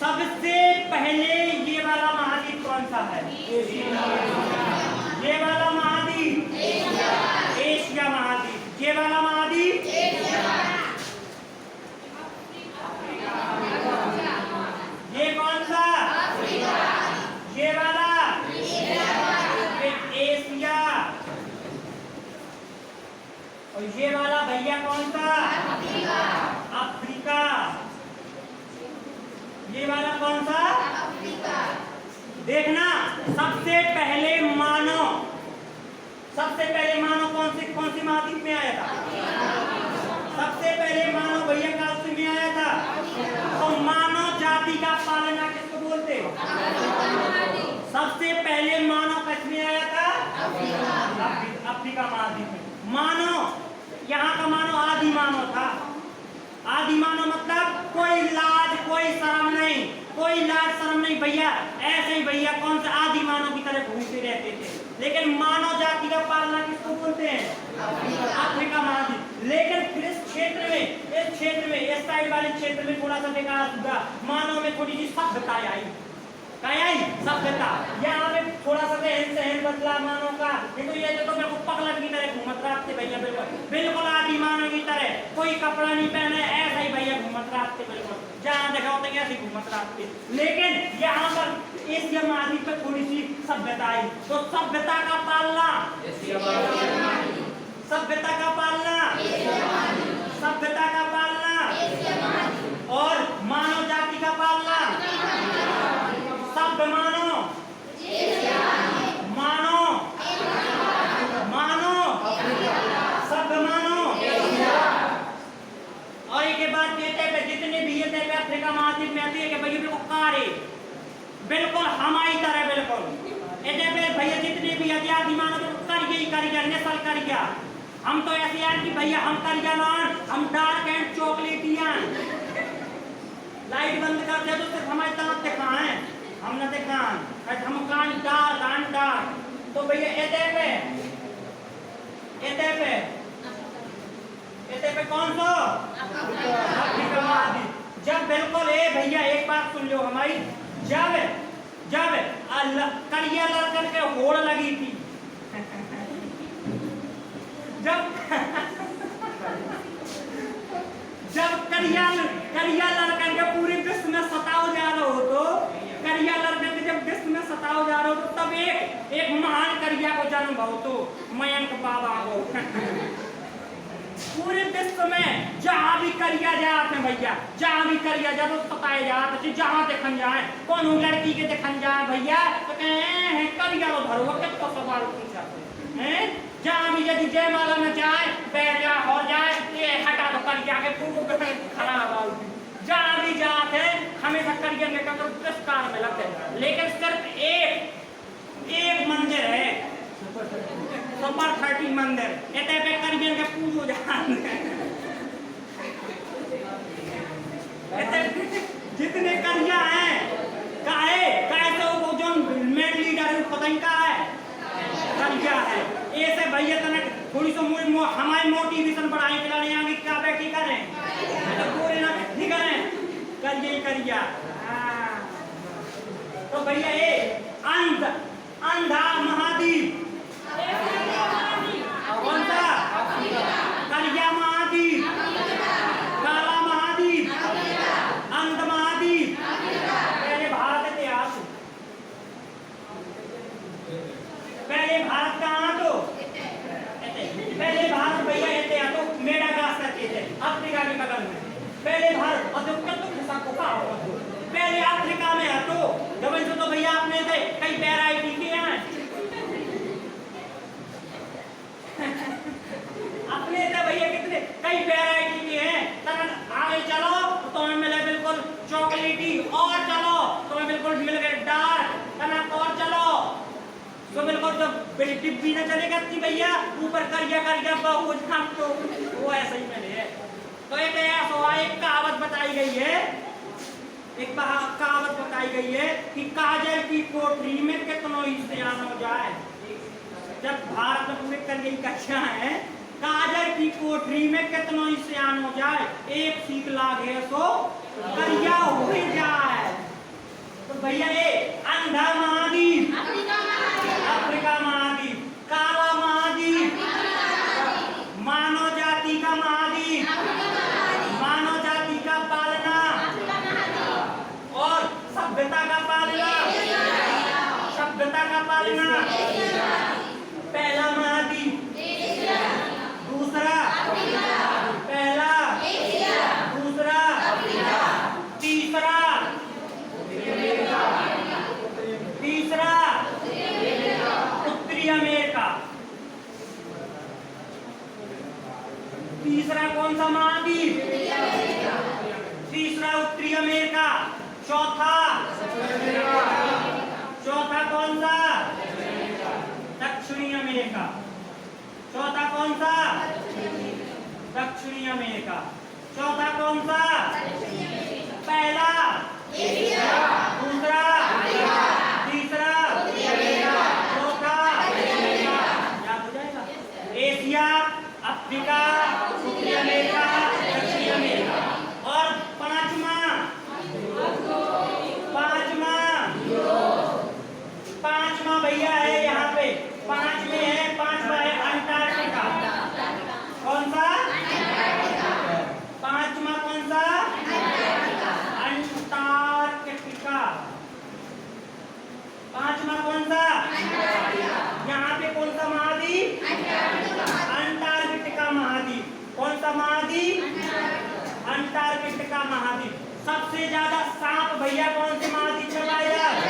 सबसे पहले ये वाला महाद्वीप कौन सा है? ये वाला महाद्वीप एशिया महाद्वीप। ये वाला महाद्वीप ये कौन सा? ये वाला एशिया। और ये वाला भैया कौन सा? अफ्रीका। ये वाला कौन सा? देखना सबसे पहले मानव कौन सी महाद्वीप में आया था? सबसे पहले मानव भैया काशी में आया था। तो मानव जाति का पालना किसको बोलते हो? सबसे पहले मानव किसमें आया था? अफ्रीका महाद्वीप में। मानव यहाँ का मानव आदि मानव था। आदि मानव मतलब कोई लाज कोई शर्म नहीं, कोई लाज शर्म नहीं भैया, ऐसे ही भैया कौन से आदि मानव की तरह घूमते रहते थे। लेकिन मानव जाति का पालना किसको बोलते हैं? अफ्रीका महाद्वीप। लेकिन फिर इस क्षेत्र में इस साइड वाले क्षेत्र में थोड़ा सा विकास हुआ, मानव में थोड़ी सी सभ्यता आई। क्या आई? सभ्यता। यहाँ पे थोड़ा सा रहन बदला मानव का। नहीं तो ये तो मेरे को पगलन की तरह घूमत रहा भैया, बिल्कुल आदि मानव की तरह, कोई कपड़ा नहीं पहने ऐसा ही भैया घूमत रहा बिल्कुल, जहाँ देखा होता है ऐसे घूमत रहा। लेकिन यहाँ पर एशिया महाद्वीप पे थोड़ी सी सभ्यता आई, तो सभ्यता का पालना और मानव जाति का पालना सभ्य मानो सभ्य मानो। और एक बात कहते हैं जितने भी ये अफ्रीका महाद्वीप में आती है कि भैया बिल्कुल कारे, बिल्कुल हमारी तरह बिल्कुल भैया जितने भी आदि मानव करिए नस्ल करिए। हम तो ऐसे यार कि भैया हम करिए हम डार्क एंड चॉकलेटियन। लाइट बंद कर दे तो सिर्फ हमारी तरफ दिखा है, हम न देखा हम कान डार्क। तो भैया एते पे कौन सा? अफ्रीका महाद्वीप। जब बिल्कुल भैया एक बात सुन लो हमारी, जब करिया लड़कन के होड़ लगी थी जब करिया लड़कन के पूरे विश्व में सताओ जा रहे हो, तो करिया लड़कन के जब विश्व में सताओ जा रहे हो तो तब एक महान करिया को जन्म हो तो मयंक बाबा को पूरे विश्व विश्व में जहाँ भी करिया जाते हैं भैया, जहाँ भी करिया जाते बताए जाते, जहाँ देखन जाए कौन लड़की के देखन जाए भैया तो कहे करिया भरो कितना सवाल पूछाते हैं। जहाँ भी यदि जयमाला में जाए बैठ जा हो जाए ये हटा दो करिया के पूरे खराब आओ। जहाँ भी जाते हमेशा करिया में करो पुरस्कार में लगते, लेकिन सिर्फ एक मंदिर है सुपर 30 मंदिर इतने पे करियन के पूजो जान जितने करिया हैं काहे तो वो जो मेन लीडर है पता नहीं कहाँ है करिया है। ऐसे भैया तना थोड़ी सी हमारी मोटिवेशन बढ़ाए खिलाने आगे क्या बैठी करें तो पूरे ना नहीं करें करिया। तो भैया ये अंधा महाद्वीप कौन सा करिया महाद्वीप, काला महाद्वीप, अंध महाद्वीप। पहले भारत इतिहास, पहले भारत कहाँ तो पहले भारत भैया इतिहास तो मेडागास्कर के थे अफ्रीका के बगल में। पहले भारत और जो हिस्सा को कहा पहले अफ्रीका में है तो जब तो भैया आपने थे कई वैरायटी के हैं अपने थे भैया कितने कई वैरायटी के हैं। आगे चलो तो हमें मिले बिल्कुल चॉकलेटी, और चलो तो हमें बिल्कुल मिल गए डार्क, और चलो तो बिल्कुल जब डिब्बी न चलेगा भैया ऊपर करिया बहुत हम तो वो ऐसे ही मिले है। तो एक कहावत बताई गई है, कहावत बताई गई है कि काजल की कोठरी में कितनों इस्तेमाल हो जाए। जब भारत में करिया कच्चा है काजल की कोठरी में कितनों इस्तेमाल हो जाए, एक सीख लागे सो करिया हो जाए। तो भैया ये अंधा महाद्वीप अफ्रीका महाद्वीप, काला महाद्वीप मानव जाति का महाद्वीप, मानव जाति का पालना और सभ्यता का पालना, सभ्यता का पालना। पहला महाद्वीप, दूसरा पहला, दूसरा तीसरा, तीसरा उत्तरी अमेरिका। तीसरा कौन सा महाद्वीप? तीसरा उत्तरी अमेरिका। चौथा कौन सा? दक्षिणी अमेरिका। चौथा कौन सा? दक्षिणी अमेरिका। चौथा कौन सा? पहला, दूसरा, तीसरा, चौथा याद हो जाएगा। एशिया, अफ्रीका, उत्तरी अमेरिका, दक्षिणी अमेरिका। और पांचवा भैया है यहाँ पे पांचवा है अंटार्कटिका। कौन सा? पांचवा कौन सा? अंटार्कटिका। पांचवा कौन सा? यहाँ पे कौन सा महाद्वीप? अंटार्कटिका महाद्वीप। कौन सा महाद्वीप? अंटार्कटिका महाद्वीप। सबसे ज्यादा सांप भैया कौन से महाद्वीप में पाए जाते?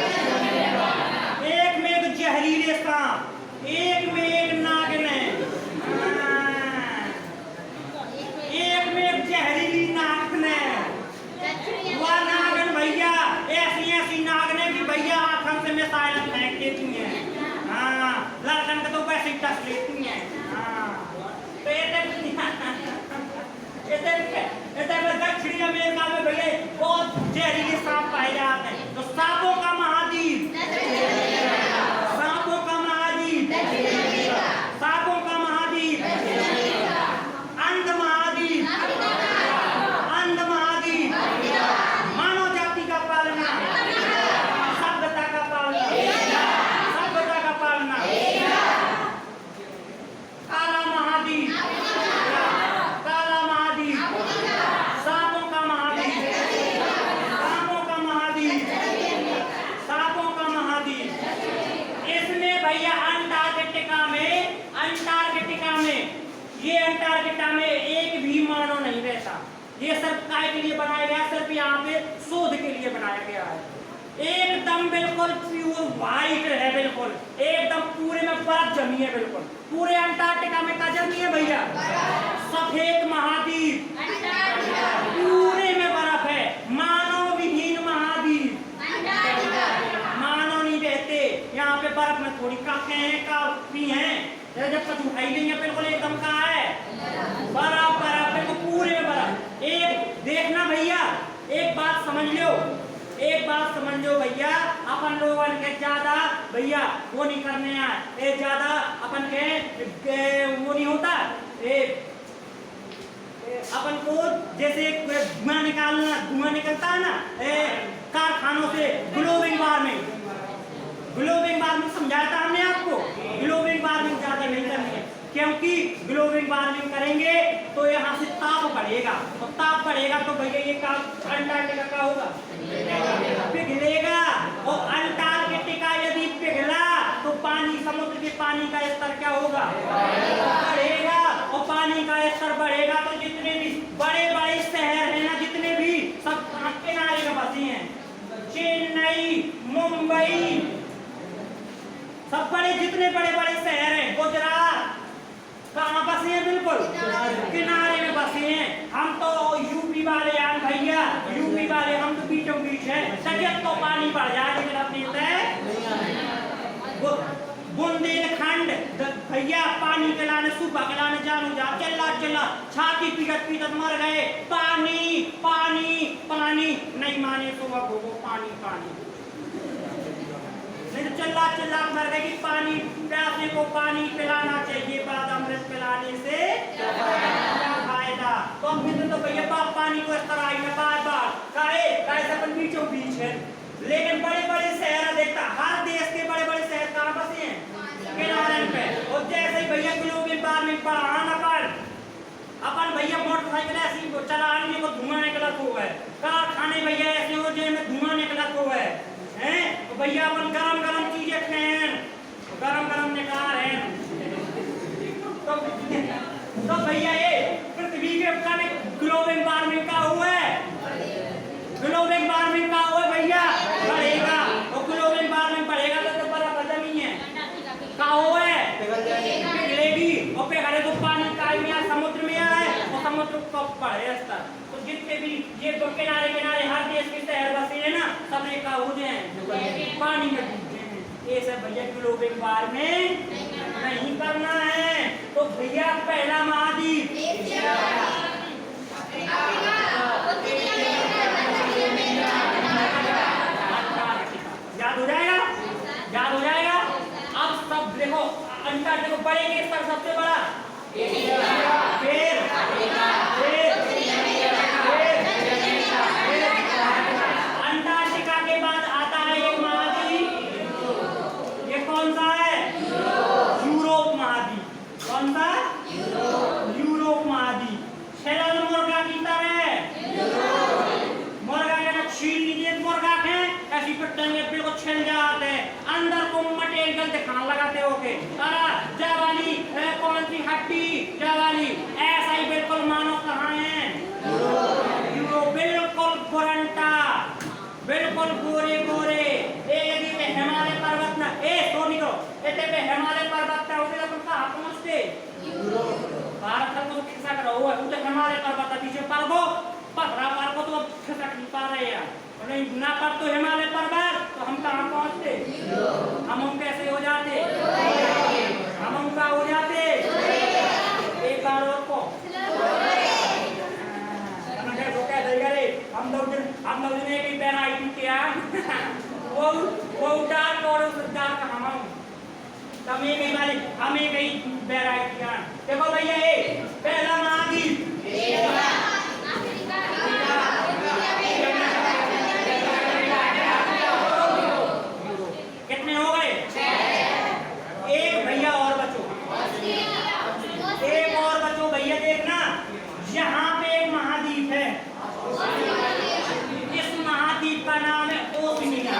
एक में एक जहरीले सांप, एक में एक नागिने, एक में एक जहरीली नागिने। वह नागिन भैया ऐसी नागिने की भैया आंखों से मिसाइल फेंक देती हैं। हाँ लड़कन के तो वैसे ही टस लेती हैं। हाँ तो दक्षिणी अमेरिका में भैया बहुत जहरीले सांप पाए जाते हैं। तो सांपों का महाद्वीप, सांपों का महाद्वीप, सांपों का महाद्वीप, अंध महाद्वीप, अंध महाद्वीप, मानव जाति का पालना, सभ्यता का पालना, सभ्यता का पालना। काला महाद्वीप, काला महाद्वीप, सांपों का महाद्वीप, सांपों का महाद्वीप, सांपों का महाद्वीप। इसमें भैया अंटार्कटिका में ये अंटार्कटिका में एक भी भी मानव नहीं रहता। ये सिर्फ काय के लिए बनाया गया, सिर्फ यहाँ पे शोध के लिए बनाया गया है। एकदम बिल्कुल प्योर व्हाइट है, बिल्कुल एकदम पूरे में बर्फ जमी है, बिल्कुल पूरे अंटार्कटिका में क्या जमी है भैया? सफेद महाद्वीप, पूरे में बर्फ है। मानव विहीन महाद्वीप, मानव नहीं रहते यहाँ पे। बर्फ में थोड़ी काफी हैं, काफी हैं, जब तक उठाई नहीं है बिल्कुल एकदम कहाँ है? बर्फ, बर्फ बिल्कुल पूरे में बर्फ। एक देखना भैया, एक बात समझ लो, एक बात समझ लो भैया, अपन लोगों के ज्यादा भैया वो नहीं करने हैं, ज्यादा अपन के वो नहीं होता, अपन को जैसे धुआं निकालना, धुआं निकलता है ना कारखानों से, ग्लोबल वार्मिंग, ग्लोबल वार्मिंग समझाया था हमने आपको। ग्लोबल वार्मिंग ज्यादा नहीं करनी है, क्योंकि ग्लोबल वार्मिंग करेंगे तो यहाँ से ताप बढ़ेगा, तो ताप बढ़ेगा तो भैया ये काम अंटार्कटिका का होगा, पिघलेगा। और अंटार्कटिका यदि पिघला तो पानी, समुद्र के पानी का स्तर क्या होगा? बढ़ेगा। और पानी का स्तर बढ़ेगा तो जितने भी बड़े बड़े शहर हैं ना, जितने भी सब किनारे में बसे हैं, चेन्नई, मुंबई, सब बड़े जितने बड़े बड़े शहर हैं, गुजरात, कहाँ बसे हैं? बिल्कुल किनारे में बसे हैं। हम तो यूपी वाले हैं भैया, यूपी वाले हम तो बीचों बीच है, सजग तो पानी बढ़ जाए लेकिन अपने बुंदेलखंड भैया पानी पिलाने, सुबह पिलाने जानू जा, चिल्ला चिल्ला छाती पीटत पीटत मर गए। पानी पानी पानी नहीं माने तो वो पानी पानी नहीं, चिल्ला चिल्ला मर गए कि पानी, प्यासे को पानी पिलाना चाहिए, बाद अमृत पिलाने से क्या फायदा। तो हम तो भैया पानी को इस तरह ही बार बार काहे से अपन बीचों बीच है, लेकिन बड़े बड़े शहर देखता, हर देश के बड़े बड़े शहर कहाँ बसे हैं? किनारे पे। और जैसे ही भैया ग्लोबल वार्मिंग बढ़ाना पर अपन भैया मोटरसाइकिल ऐसी चलाने को धुआं निकलत हुआ है, कारखाने भैया ऐसे हो जिनमें धुआं निकलत हुआ है, हैं? तो भैया अपन गरम गरम चीजें खाएं, गरम गरम निकाल हैं, तो भैया ये पृथ्वी के ऊपर ग्लोबल वार्मिंग का हुआ है, ग्लोबल वार्मिंग का हुआ भैया बढ़ेगा। और ग्लोबल वार्मिंग बढ़ेगा तो बर्फ जमी है का हुआ है, पिघलेगी, और पिघले तो पानी का समुद्र में आए और समुद्र को बढ़े स्तर। तो जितने भी ये तो किनारे किनारे हर देश के शहर बसे हैं ना, सब एक हो जाए पानी में डूब जाए। ये सब भैया ग्लोबल वार्मिंग नहीं करना है। तो भैया पहला महाद्वीप याद हो जाएगा, याद हो जाएगा। अब सब देखो अंटार्कटिका बड़े के स्तर सबसे बड़ा, फिर अंटार्कटिका के बाद आता है एक महाद्वीप, ये कौन सा है? यूरोप महाद्वीप। कौन सा? यूरोप महाद्वीप। शेरल मुर्गा की तरह, मुर्गा के छील लीजिए, मुर्गा के ऐसी पिटने बिल्कुल छिल जाते हैं, अंदर को मटेरियल दिखाने लगाते हो के जवाली कौन सी हड्डी जवाली, ऐसा ही बिल्कुल मानो कहाँ है? यूरोप। बिल्कुल गोरंटा, बिल्कुल गोरे गोरे। यदि हिमालय पर्वत ना सोनी को पे हिमालय पर्वत का होते तो कहाँ पहुँचते? भारत का तो खिसा कर हुआ है, तो हिमालय पर्वत का पीछे पर्वो पथरा पर्वत तो खिसक नहीं पा रहे हैं, नहीं ना पर तो हिमालय पर्वत, तो हम कहाँ पहुँचते? हम कैसे हो जाते? हम उनका हो जाते एक बार और को हम लोग ने एक वैरायटी किया वो डार्क और डार्क हमें कई वाले हमें कई वैरायटियां। देखो भैया ये पहला महाद्वीप कितने हो गए? एक भैया और बचो, एक और बचो भैया। देखना यहाँ पे एक महाद्वीप है, इस महाद्वीप का नाम है ओशिनिया।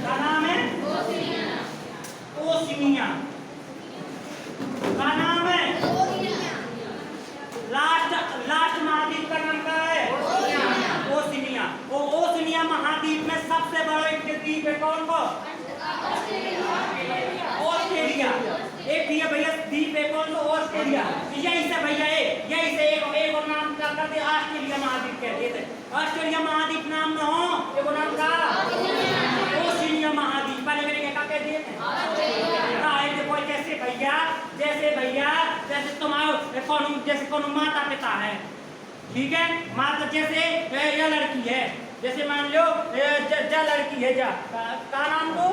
का नाम है ओशिनिया। का नाम है भैया यही से भैया यही से एक और नाम क्या करते ऑस्ट्रेलिया महाद्वीप कहते थे। ऑस्ट्रेलिया महाद्वीप नाम न हो एक नाम का ओशिनिया महाद्वीप पहले मेरे क्या कहते हैं देखो कैसे भैया जैसे तुम्हारे कौन माता पिता है, ठीक है, माता जैसे यह लड़की है, जैसे मान लो जा लड़की है जा का नाम तो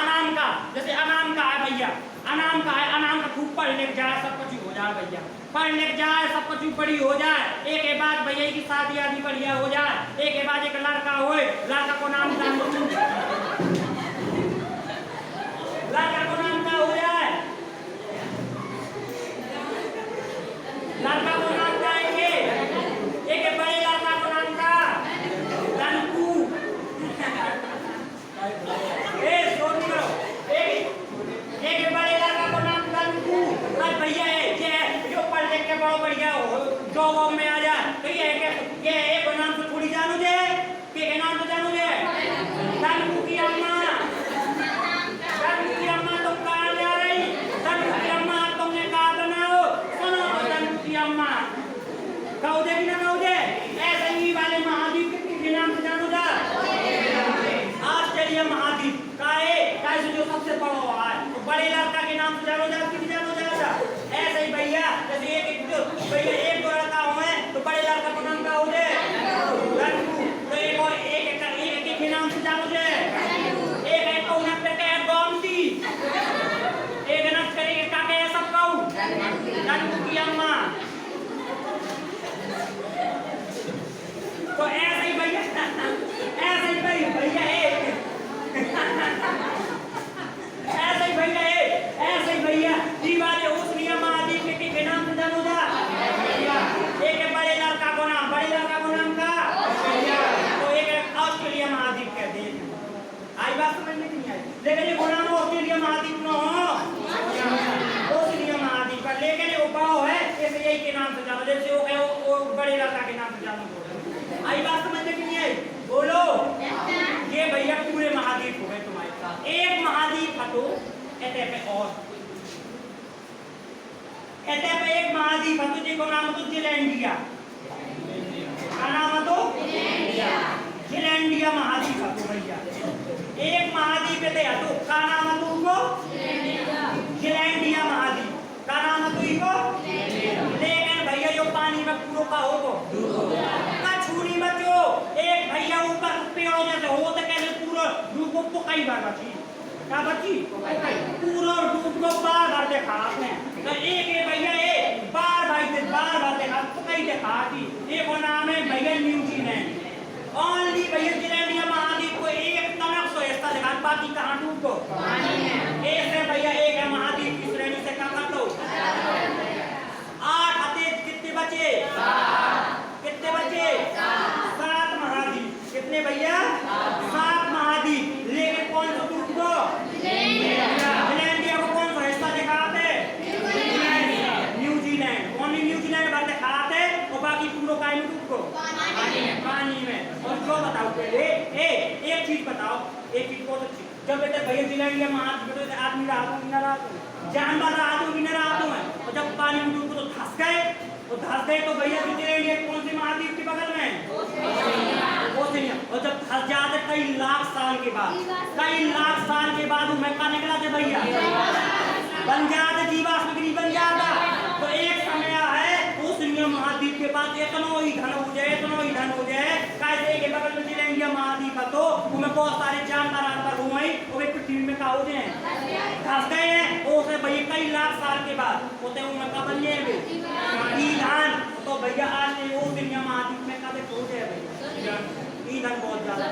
अनाम का, जैसे अनाम का है भैया, अनाम का है, अनाम का खूब पढ़ लिख जाए सब कुछ हो जाए भैया, पढ़ लिख जाए सब कुछ बड़ी हो जाए, एक के बाद भैया की शादी आदि बढ़िया हो जाए, एक के बाद एक लड़का हो, लड़का को नाम लड़का को नाम क्या हो जाए, लड़का को नाम क्या है एक बड़े लड़का को नाम का धनकू एक बड़े लड़का को नाम धनकू भैया जो पढ़ लिख के बहुत बढ़िया हो जॉब में आ जाए तो ये एक नाम से थोड़ी जानू दे के नाम से जानू दे धनकू की अम्मा तुम कहाँ जा रही, धनकू की अम्मा तुमने कहा बनाओ सुनो धनकू की अम्मा कहो दे कि ना कहो दे, ऐसे ही वाले महाद्वीप के नाम से जानो जा ऑस्ट्रेलिया महाद्वीप का है जो सबसे बड़ा हुआ है तो बड़े लड़का के नाम से जानो जा कि जानो जा ऐसे ही भैया जैसे एक दो लड़का हुए तो बड़े लड़का का नाम क्या हो जाए तो एक और एक के नाम से जानो जा एक को नाम पे कहे गोमती एक नाम करे का कहे सब कहूं धनकू की अम्मा तो ऐसे ही भैया ऐसे ही भैया दीवारे उस नियम महाद्वीप के नाम से जानो जा एक बड़े लड़का को नाम का तो एक ऑस्ट्रेलिया महाद्वीप कहते हैं। आई बात समझ में नहीं आई, लेकिन ये नाम ऑस्ट्रेलिया महाद्वीप न हो ऑस्ट्रेलिया महाद्वीप का, लेकिन वो बड़ा है ऐसे यही के नाम से जानो, जैसे वो बड़े लड़का के नाम से जानो। आई बात समझ में नहीं आई, बोलो ये भैया पूरे महाद्वीप हो गए तुम्हारे साथ, एक महाद्वीप हटो एते पे और एते पे एक महाद्वीप हटो जिसको नाम तो जिलैंडिया का नाम तो जिलैंडिया महाद्वीप हटो भैया, एक महाद्वीप एते हटो का नाम तो उनको जिलैंडिया महाद्वीप का नाम तो इको, लेकिन भैया जो पानी में पूरा का होगो छूनी बचो एक भैया ऊपर पेड़ों जैसे हो तो कैसे पूरा डूब को कई बार बची क्या बची पूरा डूब को बार बार देखा आपने तो एक भैया बार देखा तो कई देखा थी, एक नाम है भैया न्यूजीलैंड, ओनली भैया जिलैंडिया महाद्वीप को एक तनक सो ऐसा देखा, बाकी कहाँ डूब को ऐसे भैया एक है महाद्वीप की श्रेणी से कहाँ कर लो 8 हते कितने बचे 7 महाद्वीप, कितने भैया 7 महाद्वीप, लेकिन कौन सा डूब को जिलैंडिया को कौन सा हिस्सा दिखाते न्यूजीलैंड, ओनली न्यूजीलैंड बात दिखाते और बाकी पूरा काय में डूब को पानी में। और जो बताओ पहले एक चीज बताओ, एक चीज बहुत अच्छी, जब बेटे भैया जिलैंडिया महाद्वीप तो आदमी रहा जानवर रहा तो और जब पानी में डूब तो धंस गए तो भैया जिलैंडिया कौन से महाद्वीप के बगल में ओशिनिया, और जब धंस जाते कई लाख साल के बाद वो मैं कहाँ निकला थे भैया बन जाते जीवाश्म बन जाता, तो एक समय है ओशिनिया महाद्वीप के पास इतना ही धन हो जाए कैसे के बगल में जिलैंडिया महाद्वीप है तो उनमें बहुत सारे जानवर हुए और पृथ्वी में कहा होते हैं धंस गए हैं उसे भैया कई लाख साल के बाद होते उनमें कब बन जाएंगे ईंधन, तो भैया आज ओशिनिया महाद्वीप में कब हो जाए भैया ईंधन बहुत ज्यादा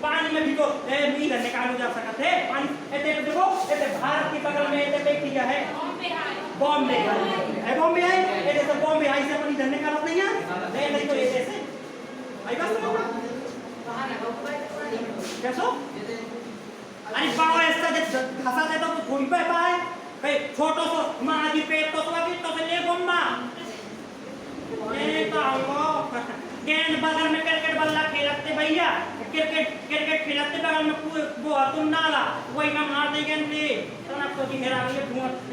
पानी में भी तो ईंधन निकालो जा सकते हैं पानी देखो भारत के बगल में किया है बॉम्बे है बॉम्बे हाई से अपन ईंधन निकालत नहीं है नहीं तो ऐसे भाई बस कैसो अरे बड़ा ऐसा घसा दे तो थोड़ी पे पाए भाई छोटो सो महाद्वीप पे तो ले गोम्बा ये तो हमको गेंद बगल में क्रिकेट बल्ला खेलते भैया, क्रिकेट खेलते बगल में वो तुम नाला वही में मार दे गेंद ले तो ना तो घेरा ये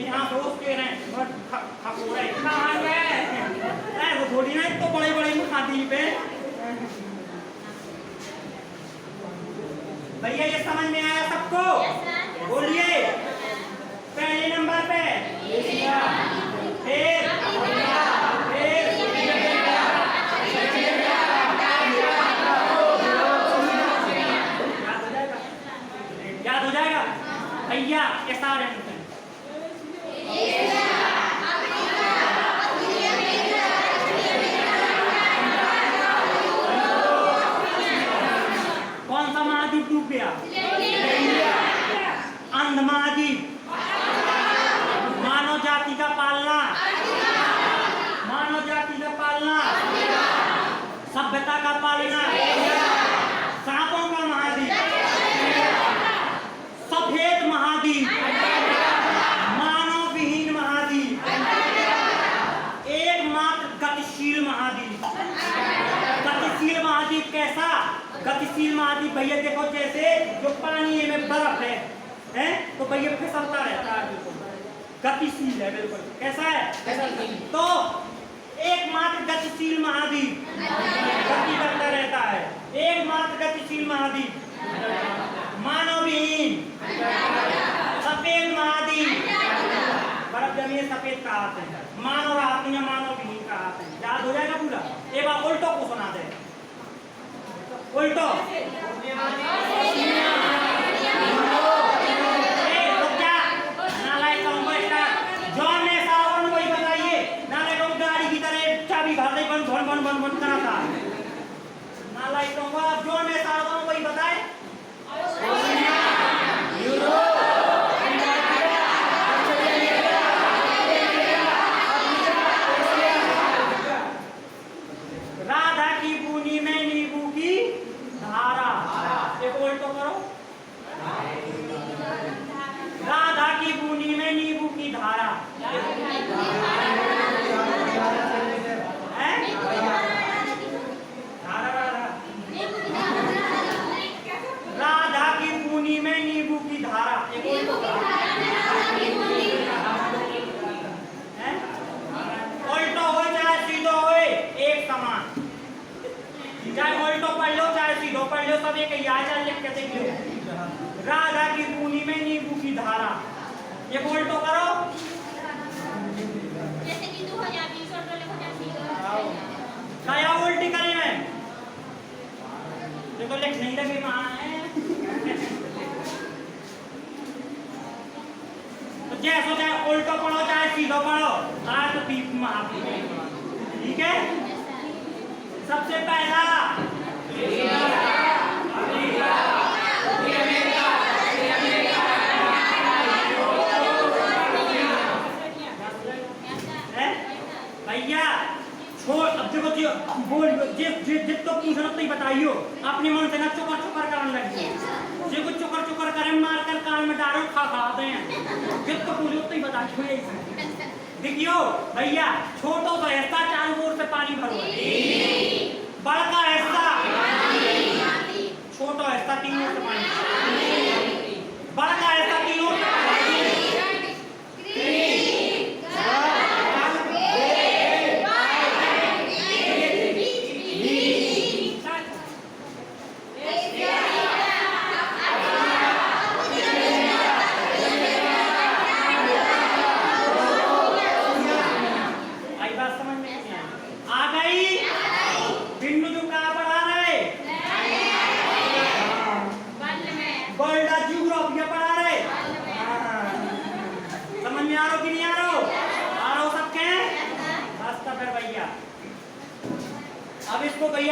यहाँ दोस्त के रहे और खपोड़े कहाँ गए वो थोड़ी ना तो बड़े बड़े मुखाती पे। भैया ये समझ में आया सबको? बोलिए पहले नंबर पे फिर याद हो जाएगा भैया कैसा कौन सा महाद्वीप डूब गया? अंध महाद्वीप। मानव जाति का पालना, मानव जाति का पालना, सभ्यता का पालना, सांपों का महाद्वीप, सफेद महाद्वीप, मानव विहीन महाद्वीप, एकमात्र गतिशील महाद्वीप। गतिशील महाद्वीप कैसा? गतिशील महाद्वीप भैया देखो जैसे जो पानी में बर्फ है तो भैया फिसलता रहता है, गतिशील है बिल्कुल। कैसा है? तो एकमात्र गतिशील महाद्वीप गति करता रहता है, एकमात्र गतिशील महाद्वीप, मानव विहीन सफेद महाद्वीप। बर्फ जमीन सफेद कहते हैं, मानव आती है मानव विहीन कहते हैं। याद हो जाएगा पूरा? एक बार उल्टो को सुना दे। उल्टो बंद करा था नालायकों को आप जो मैं सारा वही बताए। राधा की बूनी में नींबू की धारा, एक उल्टो करो। राधा की बूनी में नींबू की धारा, राधा की बूनी में नींबू की धारा, उल्टो हो चाहे सीधो हो एक समान, चाहे उल्टो पढ़ लो चाहे सीधो पढ़ लो सब एक याद लिख के देख लो। राधा की बूनी में नींबू की धारा, ये उल्टो करो। क्या उल्टी करें मैं देखो लिख नहीं लगे मां है तो जैसो चाहे उल्टो पढ़ो चाहे सीधो पढ़ो आज तो पीप मां ठीक है। सबसे पहला भैया छोड़ अब देखो जी बोल जितना पूछना तो ही बताइयो अपने मन से ना चुकर चुकर करने लगी जो कुछ चुकर चुकर करे मार कर कान में डालो खा खाते हैं जितना पूछो तो ही बताइयो। देखियो भैया छोटो सा हिस्सा चारों ओर से पानी भरो, बड़का हिस्सा छोटो हिस्सा तीनों से पानी, बड़का हिस्सा तीनों से अब इसको भैया